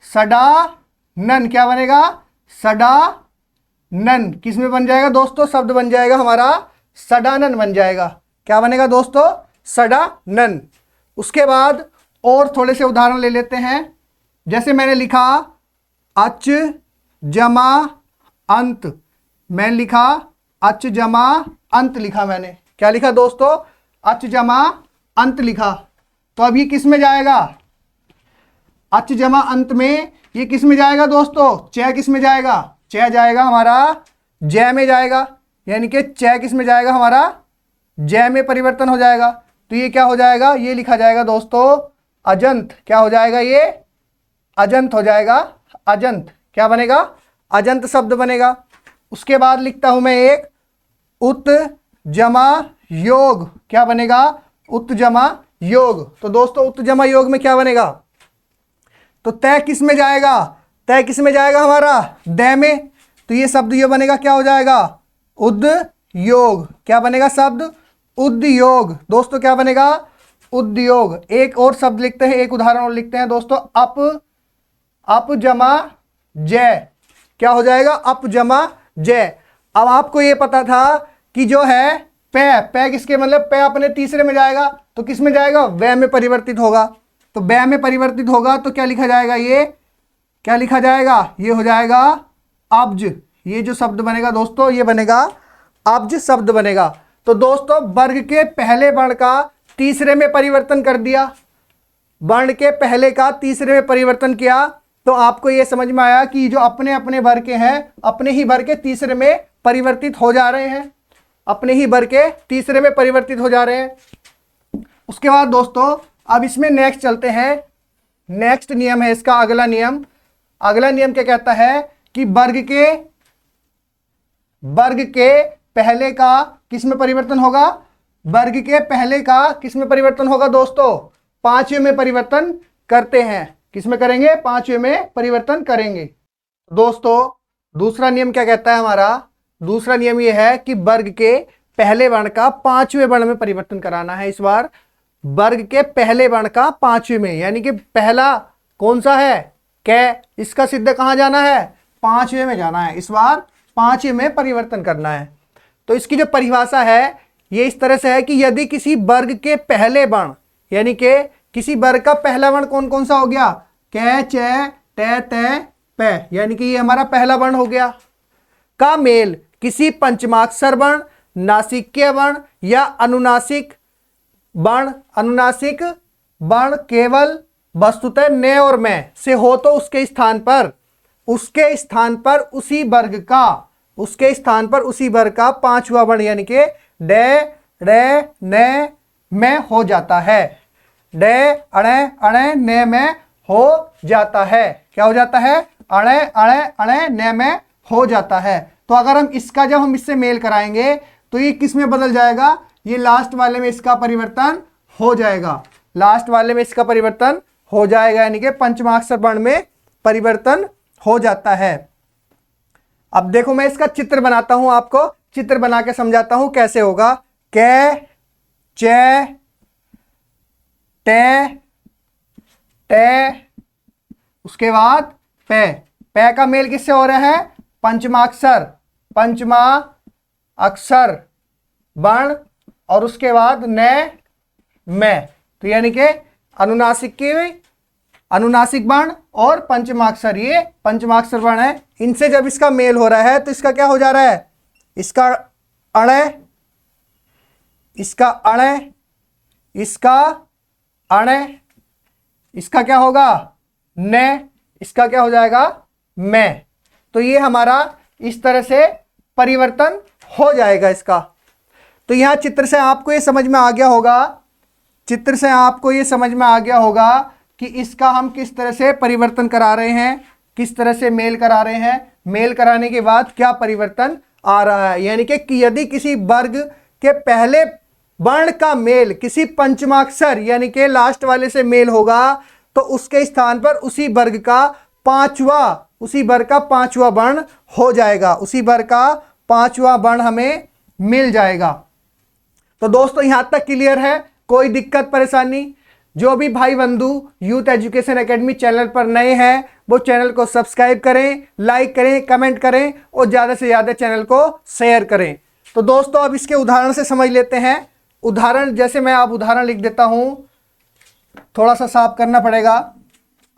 सडा नन। क्या बनेगा, सडा नन किस में बन जाएगा दोस्तों? शब्द बन जाएगा हमारा सडानन बन जाएगा। क्या बनेगा दोस्तों? सडानन। उसके बाद और थोड़े से उदाहरण ले लेते हैं। जैसे मैंने लिखा अच जमा अंत, मैंने लिखा अच जमा अंत लिखा मैंने। क्या लिखा दोस्तों? अच जमा अंत लिखा। तो अब ये किस में जाएगा? अच जमा अंत में ये किस में जाएगा दोस्तों? च किस में जाएगा? च जाएगा हमारा जय में जाएगा, यानी कि च किस में जाएगा? हमारा जय में परिवर्तन हो जाएगा। तो ये क्या हो जाएगा? ये लिखा जाएगा दोस्तों अजंत। क्या हो जाएगा? ये अजंत हो जाएगा। अजंत क्या बनेगा? अजंत शब्द बनेगा। उसके बाद लिखता हूं मैं एक उत जमा योग। क्या बनेगा? उत जमा योग। तो दोस्तों उत जमा योग में क्या बनेगा? तो तय किस में जाएगा? तय किस में जाएगा? हमारा दै में। तो ये शब्द ये बनेगा, क्या हो जाएगा? उद्योग। क्या बनेगा शब्द? उद्योग। दोस्तों क्या बनेगा? उद्योग। एक और शब्द लिखते हैं, एक उदाहरण और लिखते हैं दोस्तों, अप जमा जय। क्या हो जाएगा? अप जमा जय। अब आपको ये पता था कि जो है पै किसके, मतलब पै अपने तीसरे में जाएगा तो किस में जाएगा? वै में परिवर्तित होगा। तो वै में परिवर्तित होगा तो क्या लिखा जाएगा? ये क्या लिखा जाएगा? ये हो जाएगा अब्ज। ये जो शब्द बनेगा दोस्तों ये बनेगा अब्ज शब्द बनेगा। तो दोस्तों वर्ग के पहले वर्ण का तीसरे में परिवर्तन कर दिया, वर्ण के पहले का तीसरे में परिवर्तन किया, तो आपको ये समझ में आया कि जो अपने अपने वर्ग के हैं अपने ही वर्ग के तीसरे में परिवर्तित हो जा रहे हैं, अपने ही वर्ग के तीसरे में परिवर्तित हो जा रहे हैं। उसके बाद दोस्तों अब इसमें नेक्स्ट चलते हैं। नेक्स्ट नियम है इसका अगला नियम। अगला नियम क्या कहता है कि वर्ग के पहले का किस में परिवर्तन होगा? वर्ग के पहले का किस में परिवर्तन होगा दोस्तों? पांचवें में परिवर्तन करते हैं। किस में करेंगे? पांचवें में परिवर्तन करेंगे। दोस्तों दूसरा नियम क्या कहता है हमारा? दूसरा नियम यह है कि वर्ग के पहले वर्ण का पांचवें वर्ण में परिवर्तन कराना है। इस बार वर्ग के पहले वर्ण का पांचवें में, यानी कि पहला कौन सा है? कै। इसका सिद्ध कहां जाना है? पांचवें में जाना है। इस बार पांचवें में परिवर्तन करना है। तो इसकी जो परिभाषा है ये इस तरह से है कि यदि किसी वर्ग के पहले वर्ण, यानी कि किसी वर्ग का पहला वर्ण कौन कौन सा हो गया? कै च टे तै पै, यानी कि ये हमारा पहला वर्ण हो गया, का मेल किसी पंचमाक्षर वर्ण, नासिक्य वर्ण या अनुनासिक वर्ण केवल वस्तुतः न और मैं से हो तो उसके स्थान पर उसी वर्ग का पांचवा वर्ण यानी कि डे रे न में हो जाता है। डे अणे अणे न में हो जाता है। क्या हो जाता है? अणे अणे अणे न में हो जाता है। तो अगर हम इसका जब हम इससे मेल कराएंगे तो ये किस में बदल जाएगा? ये लास्ट वाले में इसका परिवर्तन हो जाएगा। लास्ट वाले में इसका परिवर्तन हो जाएगा, यानी कि पंचमाक्षर वर्ण में परिवर्तन हो जाता है। अब देखो मैं इसका चित्र बनाता हूं, आपको चित्र बना के समझाता हूं कैसे होगा। कै चे टे टे उसके बाद पै का मेल किससे हो रहा है? पंचमा अक्षर वर्ण और उसके बाद न में, तो यानी कि अनुनासिक वर्ण और पंचमाक्षर, ये पंचमाक्षर वर्ण है। इनसे जब इसका मेल हो रहा है तो इसका क्या हो जा रहा है? इसका अणे इसका अणे इसका क्या होगा? न, इसका क्या हो जाएगा? मैं। तो ये हमारा इस तरह से परिवर्तन हो जाएगा इसका। तो यहां चित्र से आपको ये समझ में आ गया होगा कि इसका हम किस तरह से परिवर्तन करा रहे हैं, किस तरह से मेल करा रहे हैं, मेल कराने के बाद क्या परिवर्तन आ रहा है। यानी कि यदि किसी वर्ग के पहले वर्ण का मेल किसी पंचमाक्षर यानी कि लास्ट वाले से मेल होगा तो उसके स्थान पर उसी वर्ग का पांचवा वर्ण हो जाएगा, उसी वर्ग का पांचवा वर्ण हमें मिल जाएगा। तो दोस्तों यहां तक क्लियर है? कोई दिक्कत परेशानी? जो भी भाई बंधु यूथ एजुकेशन एकेडमी चैनल पर नए हैं वो चैनल को सब्सक्राइब करें, लाइक करें, कमेंट करें और ज़्यादा से ज़्यादा चैनल को शेयर करें। तो दोस्तों अब इसके उदाहरण से समझ लेते हैं। उदाहरण जैसे मैं आप उदाहरण लिख देता हूँ, थोड़ा सा साफ करना पड़ेगा,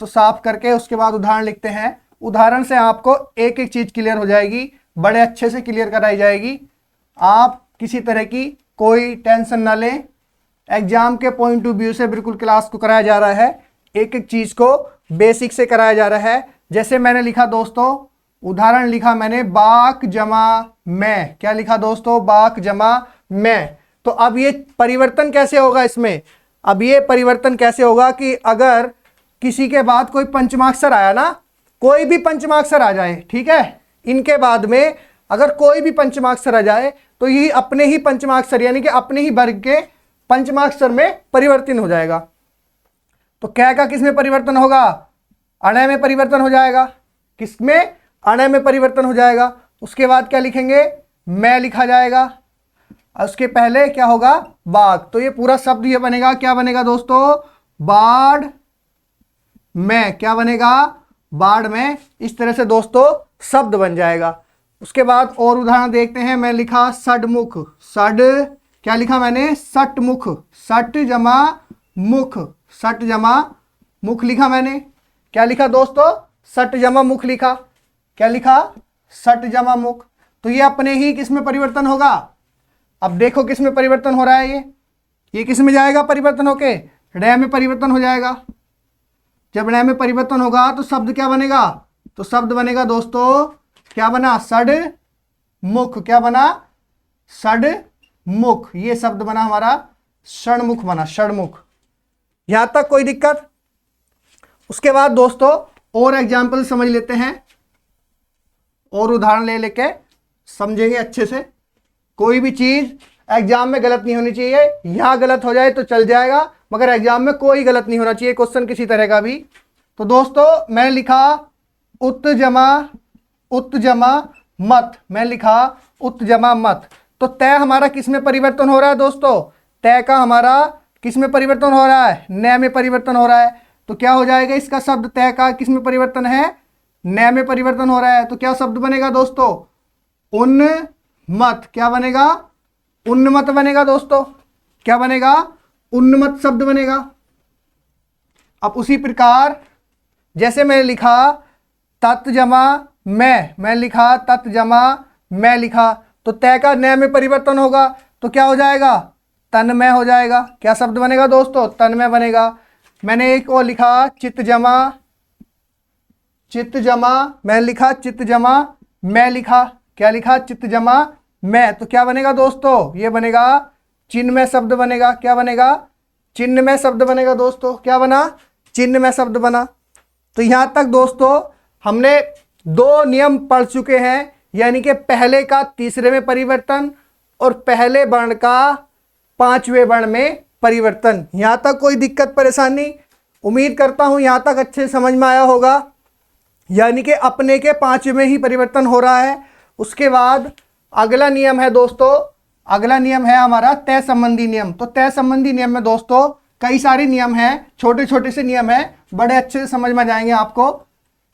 तो साफ करके उसके बाद उदाहरण लिखते हैं। उदाहरण से आपको एक एक चीज़ क्लियर हो जाएगी, बड़े अच्छे से क्लियर कराई जाएगी। आप किसी तरह की कोई टेंशन ना लें, एग्जाम के पॉइंट ऑफ व्यू से बिल्कुल क्लास को कराया जा रहा है, एक एक चीज़ को बेसिक से कराया जा रहा है। जैसे मैंने लिखा दोस्तों, उदाहरण लिखा मैंने बाक जमा मैं, क्या लिखा दोस्तों, बाक जमा मैं। तो अब ये परिवर्तन कैसे होगा इसमें, अब ये परिवर्तन कैसे होगा कि अगर किसी के बाद कोई पंचमाक्षर आया ना, कोई भी पंचमाक्षर आ जाए, ठीक है, इनके बाद में अगर कोई भी पंचमाक्षर आ जाए तो ये अपने ही पंचमाक्षर यानी कि अपने ही वर्ग के पंचमाक्षर में परिवर्तन हो जाएगा। तो क्या का किस में परिवर्तन होगा, अणय में परिवर्तन हो जाएगा। किसमें, अणय में परिवर्तन हो जाएगा। उसके बाद क्या लिखेंगे, मैं लिखा जाएगा, और उसके पहले क्या होगा, बाघ। तो ये पूरा शब्द ये बनेगा, क्या बनेगा दोस्तों, बाढ़ में, क्या बनेगा, बाढ़ में। इस तरह से दोस्तों शब्द बन जाएगा। उसके बाद और उदाहरण देखते हैं। मैं लिखा षडमुख, षड क्या लिखा मैंने, षटमुख, षट जमा मुख, षट जमा मुख लिखा मैंने। क्या लिखा दोस्तों, षट जमा मुख लिखा। क्या लिखा, षट जमा मुख। तो ये अपने ही किस में परिवर्तन होगा। अब देखो किस में परिवर्तन हो रहा है, ये किस में जाएगा परिवर्तन होके, ऋ में परिवर्तन हो जाएगा। जब ऋ में परिवर्तन होगा तो शब्द क्या बनेगा, तो शब्द बनेगा दोस्तों, क्या बना, षड मुख, क्या बना, षड मुख। ये शब्द बना हमारा षणमुख बना, षणमुख। यहां तक कोई दिक्कत। उसके बाद दोस्तों और एग्जाम्पल समझ लेते हैं, और उदाहरण ले लेके समझेंगे अच्छे से। कोई भी चीज एग्जाम में गलत नहीं होनी चाहिए, यहां गलत हो जाए तो चल जाएगा, मगर एग्जाम में कोई गलत नहीं होना चाहिए क्वेश्चन किसी तरह का भी। तो दोस्तों मैंने लिखा उत जमा मत, मैं लिखा उत जमा मत। तो तय हमारा किस में परिवर्तन हो रहा है दोस्तों, तय का हमारा किस में परिवर्तन हो रहा है, न में परिवर्तन हो रहा है। तो क्या हो जाएगा इसका शब्द, तय का किस में परिवर्तन है, न में परिवर्तन हो रहा है। तो क्या शब्द बनेगा दोस्तों, उन्मत, क्या बनेगा, उन्मत बनेगा दोस्तों। क्या बनेगा, उन्मत शब्द बनेगा। अब उसी प्रकार जैसे मैंने लिखा तत् जमा मैं लिखा तत् जमा मैं लिखा, तो तय का न में परिवर्तन होगा तो क्या हो जाएगा, तन्मय हो जाएगा। क्या शब्द बनेगा दोस्तों, तन्मय बनेगा। मैंने एक और लिखा चित्त जमा मैं लिखा चित्त जमा मैं लिखा, क्या लिखा, चित्त जमा मैं। तो क्या बनेगा दोस्तों, ये बनेगा चिन्हमय शब्द बनेगा। क्या बनेगा, चिन्हमय शब्द बनेगा दोस्तों। क्या बना, चिन्हमय शब्द बना। तो यहां तक दोस्तों हमने दो नियम पढ़ चुके हैं, यानी कि पहले का तीसरे में परिवर्तन और पहले वर्ण का पांचवें वर्ण में परिवर्तन। यहां तक कोई दिक्कत परेशानी, उम्मीद करता हूं यहां तक अच्छे समझ में आया होगा। यानी कि अपने के पांचवें में ही परिवर्तन हो रहा है। उसके बाद अगला नियम है दोस्तों, अगला नियम है हमारा तय संबंधी नियम। तो तय संबंधी नियम में दोस्तों कई सारे नियम हैं, छोटे छोटे से नियम हैं, बड़े अच्छे से समझ में जाएंगे आपको।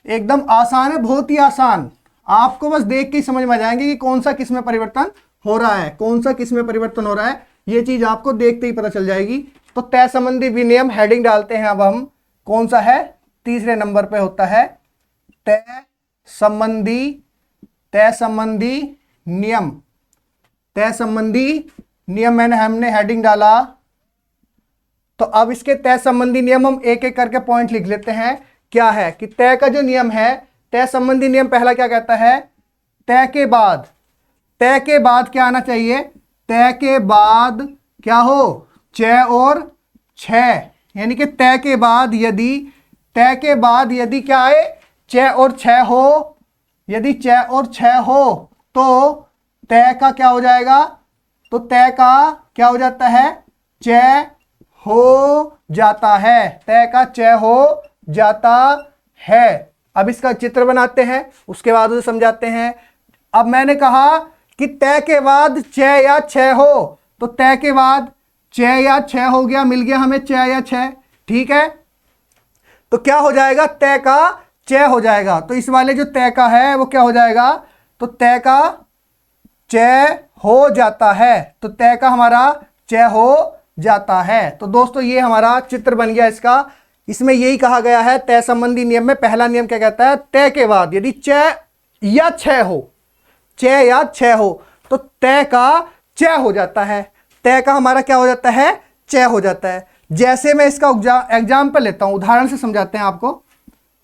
एकदम आसान है, बहुत ही आसान, आपको बस देख के ही समझ में आ जाएंगे कि कौन सा किस में परिवर्तन हो रहा है, कौन सा किस में परिवर्तन हो रहा है, ये चीज आपको देखते ही पता चल जाएगी। तो तय संबंधी विनियम हेडिंग डालते हैं। अब हम कौन सा है, तीसरे नंबर पे होता है तय संबंधी नियम। तय संबंधी नियम हमने हेडिंग डाला। तो अब इसके तय संबंधी नियम हम एक एक करके पॉइंट लिख लेते हैं। क्या है कि तय का जो नियम है, तय संबंधी नियम पहला क्या कहता है, तय के बाद क्या आना चाहिए, तय के बाद क्या हो, च और छ, यानी कि तय के बाद यदि क्या आए, च और छ हो, यदि च और छ हो तो तय का क्या हो जाएगा, तो तय का क्या हो जाता है, च हो जाता है, तय का च हो जाता है। अब इसका चित्र बनाते हैं, उसके बाद उसे समझाते हैं। अब मैंने कहा कि तय के बाद च या छ हो, तो तय के बाद च या छ हो गया, मिल गया हमें च या छ। ठीक है, तो क्या हो जाएगा, तय का चय हो जाएगा। तो इस वाले जो तय का है वो क्या हो जाएगा, तो तय का चय हो जाता है, तो तय का हमारा चय हो जाता है। तो दोस्तों ये हमारा चित्र बन गया इसका। इसमें यही कहा गया है तय संबंधी नियम में पहला नियम क्या कहता है, तय के बाद यदि चय या क्षय हो, चय या क्षय हो तो तय का चय हो जाता है, तय का हमारा क्या हो जाता है, चय हो जाता है। जैसे मैं इसका एग्जाम्पल लेता हूं, उदाहरण से समझाते हैं आपको।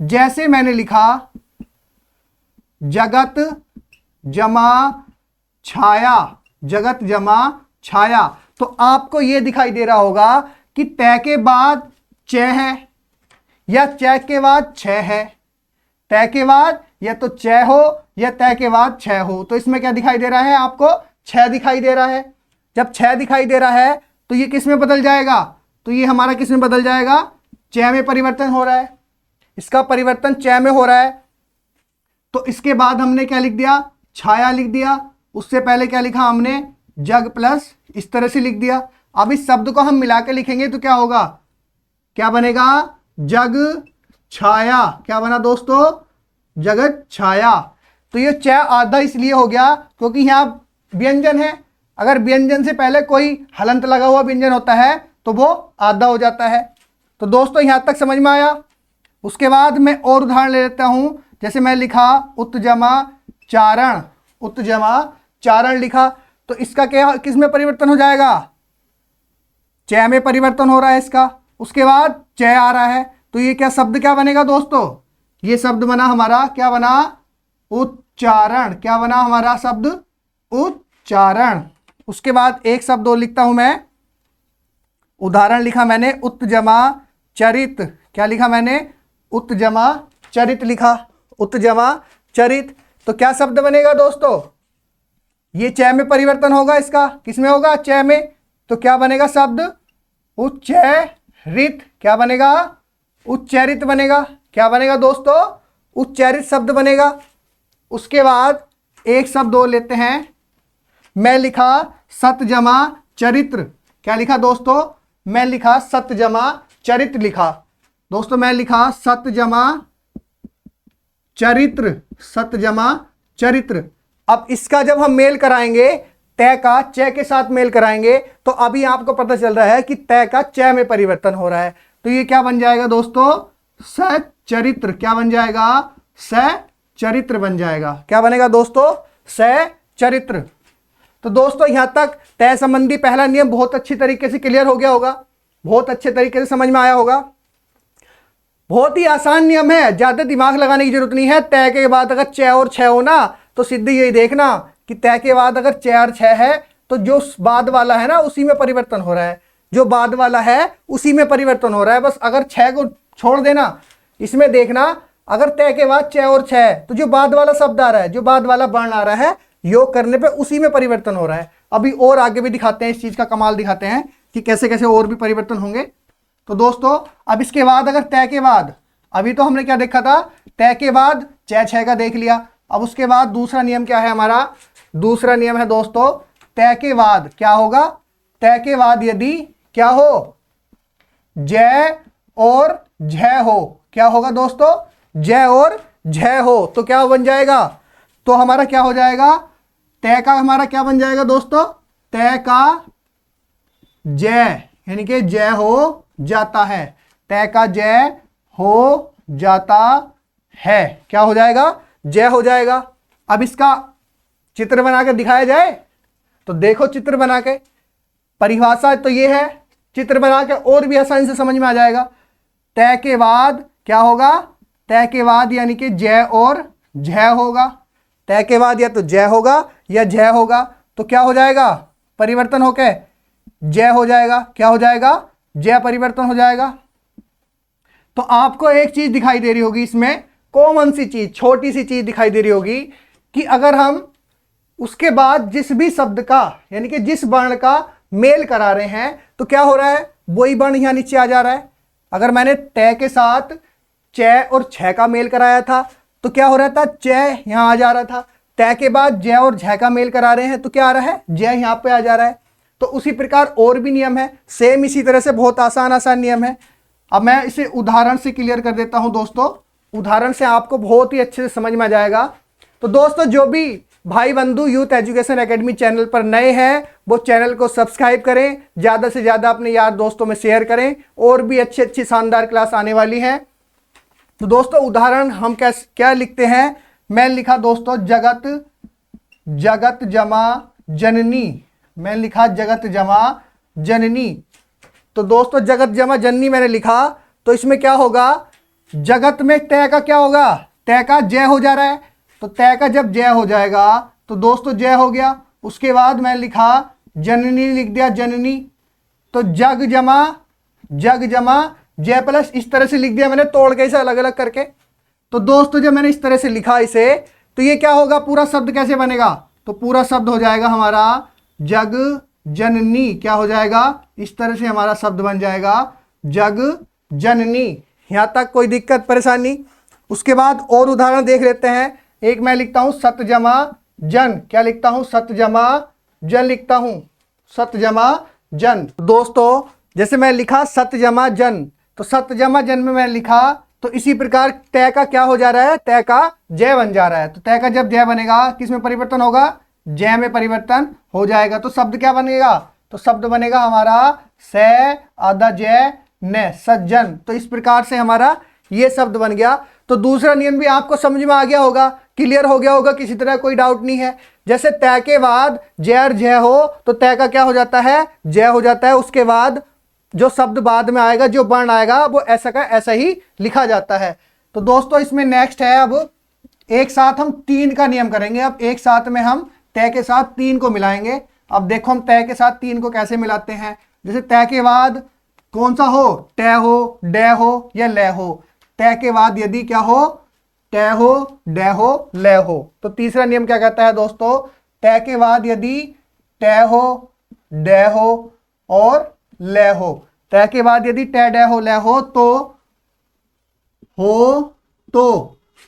जैसे मैंने लिखा जगत जमा छाया, जगत जमा छाया, तो आपको यह दिखाई दे रहा होगा कि तय के बाद चय है या चय के बाद क्षय है, तय के बाद या तो चय हो या तय के बाद क्षय हो। तो इसमें क्या दिखाई दे रहा है आपको, क्षय दिखाई दे रहा है। जब क्षय दिखाई दे रहा है तो ये किस में बदल जाएगा, तो ये हमारा किस में बदल जाएगा, चय में परिवर्तन हो रहा है, इसका परिवर्तन चय में हो रहा है। तो इसके बाद हमने क्या लिख दिया, छाया लिख दिया। उससे पहले क्या लिखा हमने, जग प्लस, इस तरह से लिख दिया। अब इस शब्द को हम मिला के लिखेंगे तो क्या होगा, क्या बनेगा, जग छाया। क्या बना दोस्तों, जगत छाया। तो ये चय आधा इसलिए हो गया क्योंकि यहां व्यंजन है। अगर व्यंजन से पहले कोई हलंत लगा हुआ व्यंजन होता है तो वो आधा हो जाता है। तो दोस्तों यहां तक समझ में आया। उसके बाद मैं और उदाहरण ले लेता हूं। जैसे मैं लिखा उत्जमा चारण, उत्जमा चारण लिखा, तो इसका क्या किस में परिवर्तन हो जाएगा, चय में परिवर्तन हो रहा है इसका। उसके बाद चय आ रहा है, तो ये क्या शब्द क्या बनेगा दोस्तों, ये शब्द बना हमारा, क्या बना, उच्चारण। क्या बना हमारा शब्द, उच्चारण। उसके बाद एक शब्द और लिखता हूं मैं, उदाहरण लिखा मैंने उत्जमा चरित। क्या लिखा मैंने, उत्जमा चरित लिखा, उत्जमा चरित। तो क्या शब्द बनेगा दोस्तों, ये चय में परिवर्तन होगा इसका, किसमें होगा, चय में। तो क्या बनेगा शब्द, उच्चरित। क्या बनेगा, उच्चरित बनेगा। क्या बनेगा दोस्तों, उच्चरित शब्द बनेगा। उसके बाद एक शब्द और लेते हैं। मैं लिखा सतजमा चरित्र। क्या लिखा दोस्तों, मैं लिखा सतजमा चरित्र लिखा। दोस्तों मैं लिखा सतजमा चरित्र, सतजमा चरित्र। अब इसका जब हम मेल कराएंगे, तय का चय के साथ मेल कराएंगे, तो अभी आपको पता चल रहा है कि तय का चय में परिवर्तन हो रहा है। तो ये क्या बन जाएगा दोस्तों, सचरित्र। क्या बन जाएगा, सचरित्र बन जाएगा। क्या बनेगा दोस्तों, सचरित्र। तो दोस्तों यहां तक तय संबंधी पहला नियम बहुत अच्छी तरीके से क्लियर हो गया होगा, बहुत अच्छे तरीके से समझ में आया होगा। बहुत ही आसान नियम है, ज्यादा दिमाग लगाने की जरूरत नहीं है। तय के बाद अगर चय और छय हो ना, तो सीधे यही देखना कि तय के बाद अगर चय और छय है तो जो बाद वाला है ना उसी में परिवर्तन हो रहा है, जो बाद वाला है उसी में परिवर्तन हो रहा है। बस अगर छय को छोड़ देना, इसमें देखना अगर तय के बाद चय और छय तो जो बाद वाला शब्द आ रहा है, जो बाद वाला वर्ण आ रहा है, योग करने पे उसी में परिवर्तन हो रहा है। अभी और आगे भी दिखाते हैं, इस चीज का कमाल दिखाते हैं कि कैसे कैसे और भी परिवर्तन होंगे। तो दोस्तों अब इसके बाद अगर तय के बाद, अभी तो हमने क्या देखा था, तय के बाद चय छय का देख लिया। अब उसके बाद दूसरा नियम क्या है हमारा, दूसरा नियम है दोस्तों, तय के बाद क्या होगा, तय के बाद यदि क्या हो, जय और झय हो। क्या होगा दोस्तों, जय और झय हो, तो क्या बन जाएगा, तो हमारा क्या हो जाएगा, तय का हमारा क्या बन जाएगा दोस्तों, तय का जय, यानी कि जय हो जाता है, तय का जय हो जाता है। क्या हो जाएगा, जय हो जाएगा। अब इसका चित्र बनाकर दिखाया जाए, तो देखो चित्र बना के, परिभाषा तो ये है, चित्र बना के और भी आसानी से समझ में आ जाएगा। तय के बाद क्या होगा, तय के बाद यानी कि जय और झय होगा। तय के बाद या तो जय होगा या झय होगा, तो क्या हो जाएगा, परिवर्तन होके जय हो जाएगा। क्या हो जाएगा, जय परिवर्तन हो जाएगा। तो आपको एक चीज दिखाई दे रही होगी इसमें, कॉमन सी चीज, छोटी सी चीज दिखाई दे रही होगी कि अगर हम उसके बाद जिस भी शब्द का, यानी कि जिस वर्ण का मेल करा रहे हैं, तो क्या हो रहा है, वही वर्ण यहां नीचे आ जा रहा है। अगर मैंने तय के साथ चय और छय का मेल कराया था तो क्या हो रहा था, चय यहां आ जा रहा था। तय के बाद जय और झय का मेल करा रहे हैं तो क्या आ रहा है, जय यहां पे आ जा रहा है। तो उसी प्रकार और भी नियम है, सेम इसी तरह से बहुत आसान आसान नियम है। अब मैं इसे उदाहरण से क्लियर कर देता हूं दोस्तों, उदाहरण से आपको बहुत ही अच्छे से समझ में आ जाएगा। तो दोस्तों जो भी भाई बंधु यूथ एजुकेशन एकेडमी चैनल पर नए हैं वो चैनल को सब्सक्राइब करें, ज़्यादा से ज़्यादा अपने यार दोस्तों में शेयर करें, और भी अच्छी अच्छी शानदार क्लास आने वाली है। तो दोस्तों उदाहरण हम क्या लिखते हैं, मैं लिखा दोस्तों जगत जमा जननी, मैं लिखा जगत जमा जननी। तो दोस्तों जगत जमा जननी मैंने लिखा, तो इसमें क्या होगा, जगत में तय का क्या होगा, तय का जय हो जा रहा है, तो तय का जब जय हो जाएगा तो दोस्तों जय हो गया। उसके बाद मैं लिखा जननी, लिख दिया जननी, तो जग जमा जय प्लस, इस तरह से लिख दिया मैंने तोड़ के इसे अलग अलग करके। तो दोस्तों जब मैंने इस तरह से लिखा इसे, तो ये क्या होगा, पूरा शब्द कैसे बनेगा, तो पूरा शब्द हो जाएगा हमारा जग जननी, क्या हो जाएगा, इस तरह से हमारा शब्द बन जाएगा जग जननी। यहां तक कोई दिक्कत परेशानी। उसके बाद और उदाहरण देख लेते हैं। एक मैं लिखता हूं सत जमा जन, क्या लिखता हूं, सत जमा जन लिखता हूं, सत जमा जन। दोस्तों जैसे मैं लिखा सत जमा जन, तो सत जमा जन में मैं लिखा, तो इसी प्रकार तय का क्या हो जा रहा है, तय का जय बन जा रहा है। तो तय का जब जय बनेगा किस में परिवर्तन होगा, जय में परिवर्तन हो जाएगा। तो शब्द क्या बनेगा, तो शब्द बनेगा हमारा से आधा जय न, सज्जन। तो इस प्रकार से हमारा ये शब्द बन गया। तो दूसरा नियम भी आपको समझ में आ गया होगा, क्लियर हो गया होगा, किसी तरह कोई डाउट नहीं है। जैसे तय के बाद जय और जय हो तो तय का क्या हो जाता है, जय हो जाता है। उसके बाद जो शब्द बाद में आएगा, जो वर्ण आएगा, वो ऐसा का ऐसा ही लिखा जाता है। तो दोस्तों इसमें नेक्स्ट है, अब एक साथ हम 3 का नियम करेंगे। अब एक साथ में हम तय के साथ 3 को मिलाएंगे। अब देखो हम तय के साथ 3 को कैसे मिलाते हैं। जैसे तय के बाद कौन सा हो, तय हो, डय हो या लय हो। तय के बाद यदि क्या हो, तय हो, डय हो, लय हो। तो तीसरा नियम क्या कहता है दोस्तों, तय के बाद यदि तय हो, डय हो और लय हो। तय के बाद यदि तय, डय हो, लय हो तो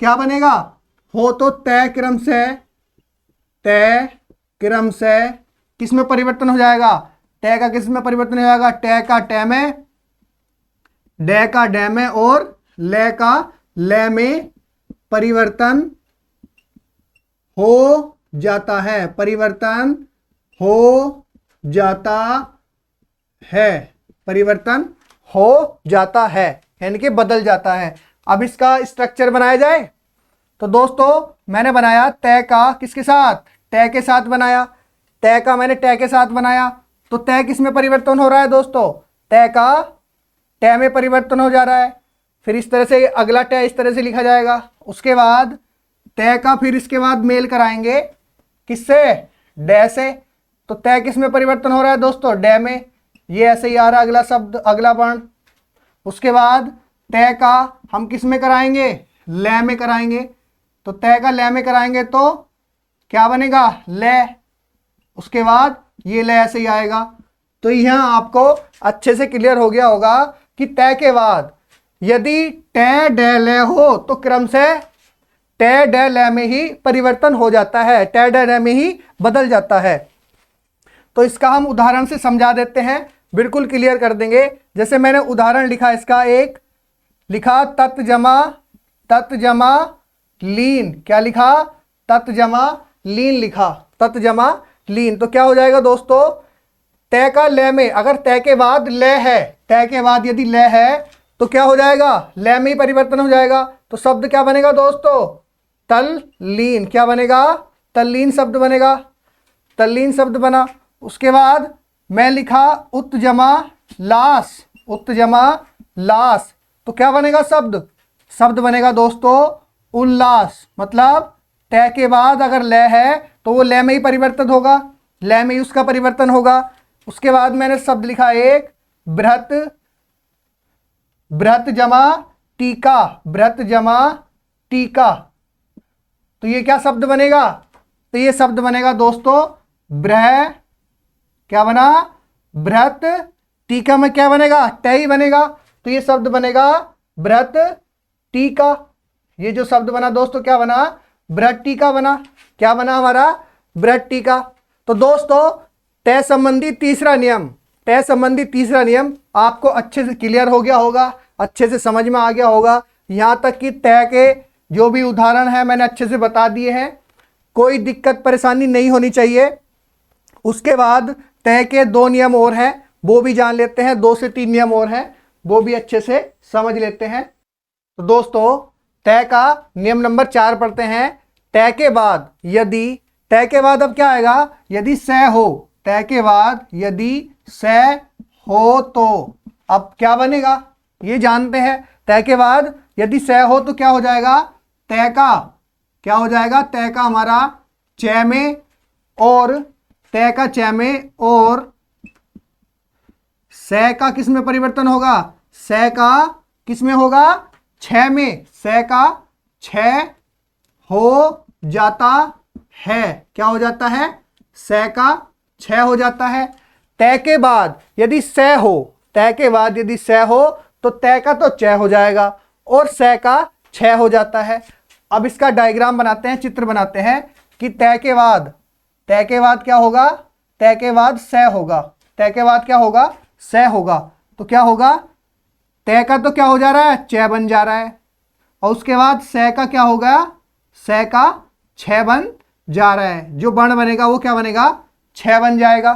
क्या बनेगा, हो तो तय क्रम से किस में परिवर्तन हो जाएगा, तय का किस में परिवर्तन हो जाएगा, तय का टय में, डय का डय में और लय का लय में परिवर्तन हो जाता है, परिवर्तन हो जाता है, परिवर्तन हो जाता है, यानी कि बदल जाता है। अब इसका स्ट्रक्चर बनाया जाए। तो दोस्तों मैंने बनाया तय का किसके साथ, तय के साथ बनाया। तय का मैंने तय के साथ बनाया, तो तय किस में परिवर्तन हो रहा है दोस्तों, तय का तय में परिवर्तन हो जा रहा है। फिर इस तरह से अगला तय इस तरह से लिखा जाएगा। उसके बाद तय का फिर इसके बाद मेल कराएंगे किससे, डय से। तो तय किस में परिवर्तन हो रहा है दोस्तों, डय में। ये ऐसे ही आ रहा है अगला शब्द, अगला वर्ण। उसके बाद तय का हम किस में कराएंगे, लय में कराएंगे। तो तय का लय में कराएंगे तो क्या बनेगा, लय। उसके बाद ये लय ऐसे ही आएगा। तो यहाँ आपको अच्छे से क्लियर हो गया होगा कि तय के बाद यदि तय डय लय हो तो क्रम से तय डय लय में ही परिवर्तन हो जाता है, तय डय लय में ही बदल जाता है। तो इसका हम उदाहरण से समझा देते हैं, बिल्कुल क्लियर कर देंगे। जैसे मैंने उदाहरण लिखा, इसका एक लिखा तत् जमा लीन, क्या लिखा, तत् जमा लीन लिखा, तत् जमा लीन। तो क्या हो जाएगा दोस्तों, तय का लय में, अगर तय के बाद लय है, तय के बाद यदि लय है तो क्या हो जाएगा, लय में ही परिवर्तन हो जाएगा। तो शब्द क्या बनेगा दोस्तों, तल्लीन, क्या बनेगा, तल्लीन शब्द बनेगा, तल्लीन शब्द बना। उसके बाद मैं लिखा उत्जमा लास, उत्जमा लास। तो क्या बनेगा शब्द बनेगा दोस्तों उल्लास। मतलब तय के बाद अगर लय है तो वो लय में ही परिवर्तन होगा, लय में ही उसका परिवर्तन होगा। उसके बाद मैंने शब्द लिखा एक ब्रत जमा टीका, ब्रत जमा टीका। तो ये क्या शब्द बनेगा, तो ये शब्द बनेगा दोस्तों ब्रह, क्या बना, ब्रत। टीका में क्या बनेगा, तय ही बनेगा। तो ये शब्द बनेगा ब्रत टीका। ये जो शब्द बना दोस्तों क्या बना, ब्रत टीका बना। क्या बना हमारा, ब्रत टीका। तो दोस्तों तय संबंधी तीसरा नियम, तय संबंधी तीसरा नियम आपको अच्छे से क्लियर हो गया होगा। अच्छे से समझ में आ गया होगा। यहाँ तक कि तय के जो भी उदाहरण है मैंने अच्छे से बता दिए हैं, कोई दिक्कत परेशानी नहीं होनी चाहिए। उसके बाद तय के 2 नियम और हैं, वो भी जान लेते हैं। 2 से 3 नियम और हैं, वो भी अच्छे से समझ लेते हैं। तो दोस्तों तय का नियम नंबर 4 पढ़ते हैं। तय के बाद यदि, तय के बाद अब क्या आएगा, यदि स हो, तय के बाद यदि स हो तो अब क्या बनेगा ये जानते हैं। तय के बाद यदि स हो तो क्या हो जाएगा, तय का क्या हो जाएगा, तय का हमारा च में, और तय का च में, और स का किस में परिवर्तन होगा, स का किस में होगा, छ में, स का छ हो जाता है। क्या हो जाता है, स का छ हो जाता है। तय के बाद यदि स हो, तय के बाद यदि स हो तो तय का तो च हो जाएगा और स का छ हो जाता है। अब इसका डायग्राम बनाते हैं, चित्र बनाते हैं कि तय के बाद, तय के बाद क्या होगा, तय के बाद स होगा, तय के बाद क्या होगा, स होगा। तो क्या होगा, तय का तो क्या हो जा रहा है, च बन जा रहा है, और उसके बाद स का क्या होगा, स का छ बन जा रहा है। जो वर्ण बनेगा वो क्या बनेगा, छ बन जाएगा।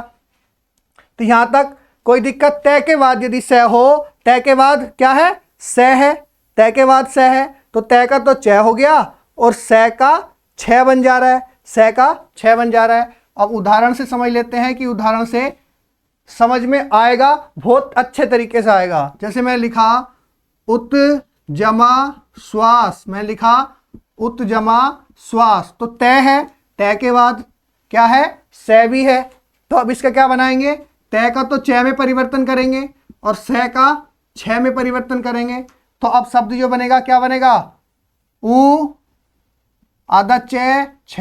तो यहां तक कोई दिक्कत। तय के बाद यदि स हो, तय के बाद क्या है, स है, तय के बाद स है, तो तय का तो च हो गया और स का छ बन जा रहा है, स का छ बन जा रहा है। अब उदाहरण से समझ लेते हैं कि उदाहरण से समझ में आएगा, बहुत अच्छे तरीके से आएगा। जैसे मैं लिखा उत जमा श्वास, मैं लिखा उत जमा श्वास, तो तय है, तय के बाद क्या है, स भी है। तो अब इसका क्या बनाएंगे, तय का तो च में परिवर्तन करेंगे और स का छ में परिवर्तन करेंगे। तो अब शब्द जो बनेगा क्या बनेगा, उ आधा च छ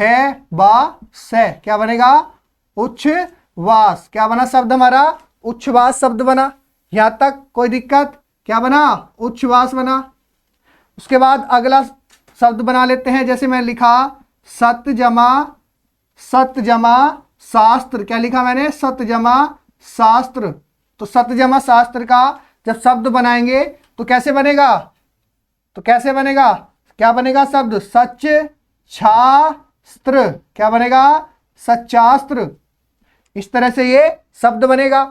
बा स, क्या बनेगा, उच्छ्वास। क्या बना शब्द हमारा, उच्छ्वास शब्द बना। यहां तक कोई दिक्कत, क्या बना, उच्छ्वास बना। उसके बाद अगला शब्द बना लेते हैं। जैसे मैं लिखा सत्य जमा, सत्य जमा शास्त्र, क्या लिखा मैंने, सत्य जमा शास्त्र। तो सत्य जमा शास्त्र का जब शब्द बनाएंगे तो कैसे बनेगा, तो कैसे बनेगा, क्या बनेगा शब्द, सच शास्त्र, क्या बनेगा, सच्चास्त्र। इस तरह से ये शब्द बनेगा।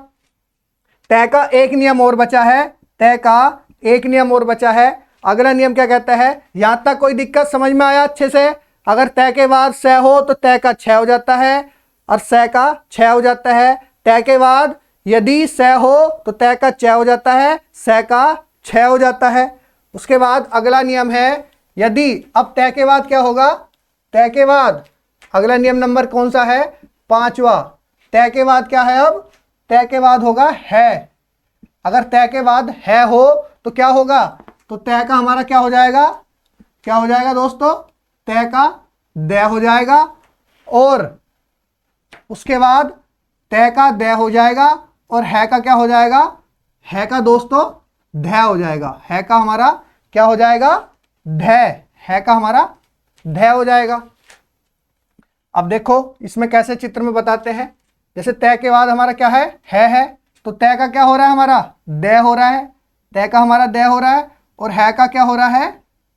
तय का एक नियम और बचा है, तय का एक नियम और बचा है। अगला नियम क्या कहता है, यहां तक कोई दिक्कत समझ में आया अच्छे से। अगर तय के बाद स हो तो तय का छ हो जाता है और स का छ हो जाता है। तय के बाद यदि स हो तो तय का च हो जाता है, स का छ हो जाता है। उसके बाद अगला नियम है यदि, अब तय के बाद क्या होगा, तय के बाद अगला नियम नंबर कौन सा है, 5वां। तय के बाद क्या है, अब तय के बाद होगा है। अगर तय के बाद है हो तो क्या होगा, तो तय का हमारा क्या हो जाएगा, क्या हो जाएगा दोस्तों, तय का द हो जाएगा और उसके बाद तय का द हो जाएगा और है का क्या हो जाएगा, है का दोस्तों ध हो जाएगा। है का हमारा क्या हो जाएगा, ध, है का हमारा ध हो जाएगा। अब देखो इसमें कैसे चित्र में बताते हैं। जैसे तय के बाद हमारा क्या है, तो तय का क्या हो रहा है, हमारा द हो रहा है, तय का हमारा द हो रहा है और है का क्या हो रहा है,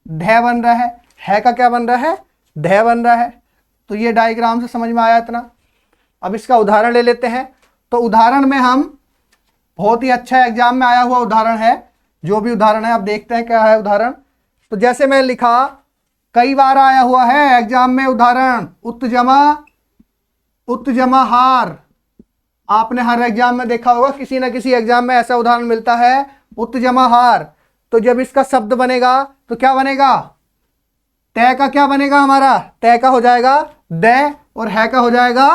ध बन रहा है का क्या बन रहा है, ध बन रहा है। तो ये डायग्राम से समझ में आया इतना। अब इसका उदाहरण ले लेते हैं। तो उदाहरण में हम, बहुत ही अच्छा एग्जाम में आया हुआ उदाहरण है, जो भी उदाहरण है आप देखते हैं क्या है उदाहरण। तो जैसे मैं लिखा, कई बार आया हुआ है एग्जाम में उदाहरण, उत्जमा हार। आपने हर एग्जाम में देखा होगा, किसी ना किसी एग्जाम में ऐसा उदाहरण मिलता है, उत्जमा हार। तो जब इसका शब्द बनेगा तो क्या बनेगा, तय का क्या बनेगा हमारा, तय का हो जाएगा द और है का हो जाएगा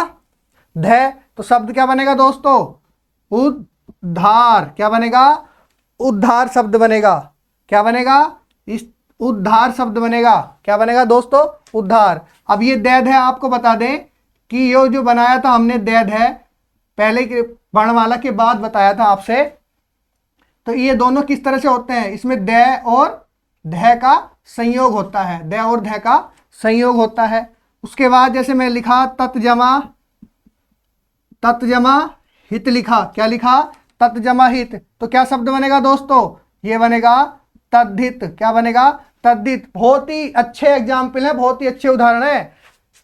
ध। तो शब्द क्या बनेगा दोस्तों, उद्धार। क्या बनेगा, उद्धार शब्द बनेगा। क्या बनेगा, इस उद्धार शब्द बनेगा। क्या बनेगा दोस्तों, उद्धार। अब ये दैद है, आपको बता दें कि ये जो बनाया था हमने दैद है, पहले के वर्णमाला के बाद बताया था आपसे। तो ये दोनों किस तरह से होते हैं, इसमें द और ध का संयोग होता है, द और ध का संयोग होता है। उसके बाद जैसे मैं लिखा तत्जमा हित लिखा, क्या लिखा, तत्जमा हित। तो क्या शब्द बनेगा दोस्तों, ये बनेगा तद्धित। क्या बनेगा? तद्धित। बहुत ही अच्छे एग्जाम्पल है, बहुत ही अच्छे उदाहरण है,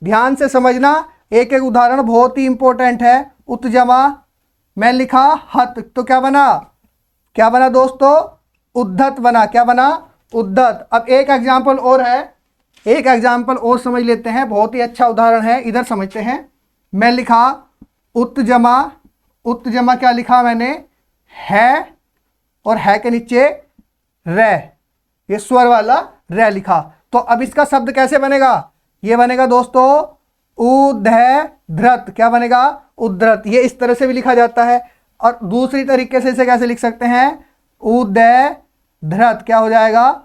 ध्यान से समझना, एक एक उदाहरण बहुत ही इंपॉर्टेंट है। उत जमा मैं लिखा हत, तो क्या बना? क्या बना दोस्तों? उद्धत बना। क्या बना? उद्धत। अब एक एग्जाम्पल और है, एक एग्जाम्पल और समझ लेते हैं, बहुत ही अच्छा उदाहरण है, इधर समझते हैं। मैं लिखा उत जमा क्या लिखा मैंने? है, और है के नीचे रे, ये स्वर वाला रे लिखा। तो अब इसका शब्द कैसे बनेगा? ये बनेगा दोस्तों उद्धृत। क्या बनेगा? उद्धृत। ये इस तरह से भी लिखा जाता है, और दूसरी तरीके से इसे कैसे लिख सकते हैं? उद्धृत। क्या हो जाएगा?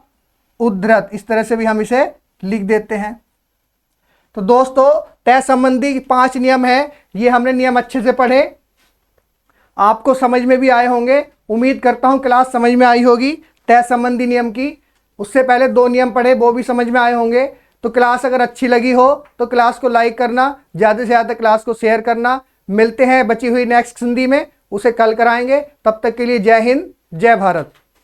उद्धृत। इस तरह से भी हम इसे लिख देते हैं। तो दोस्तों तय संबंधी 5 नियम है, ये हमने नियम अच्छे से पढ़े, आपको समझ में भी आए होंगे। उम्मीद करता हूं क्लास समझ में आई होगी तय संबंधी नियम की। उससे पहले 2 नियम पढ़े, वो भी समझ में आए होंगे। तो क्लास अगर अच्छी लगी हो तो क्लास को लाइक करना, ज़्यादा से ज़्यादा क्लास को शेयर करना। मिलते हैं बची हुई नेक्स्ट हिंदी में, उसे कल कराएंगे। तब तक के लिए जय हिंद, जय भारत।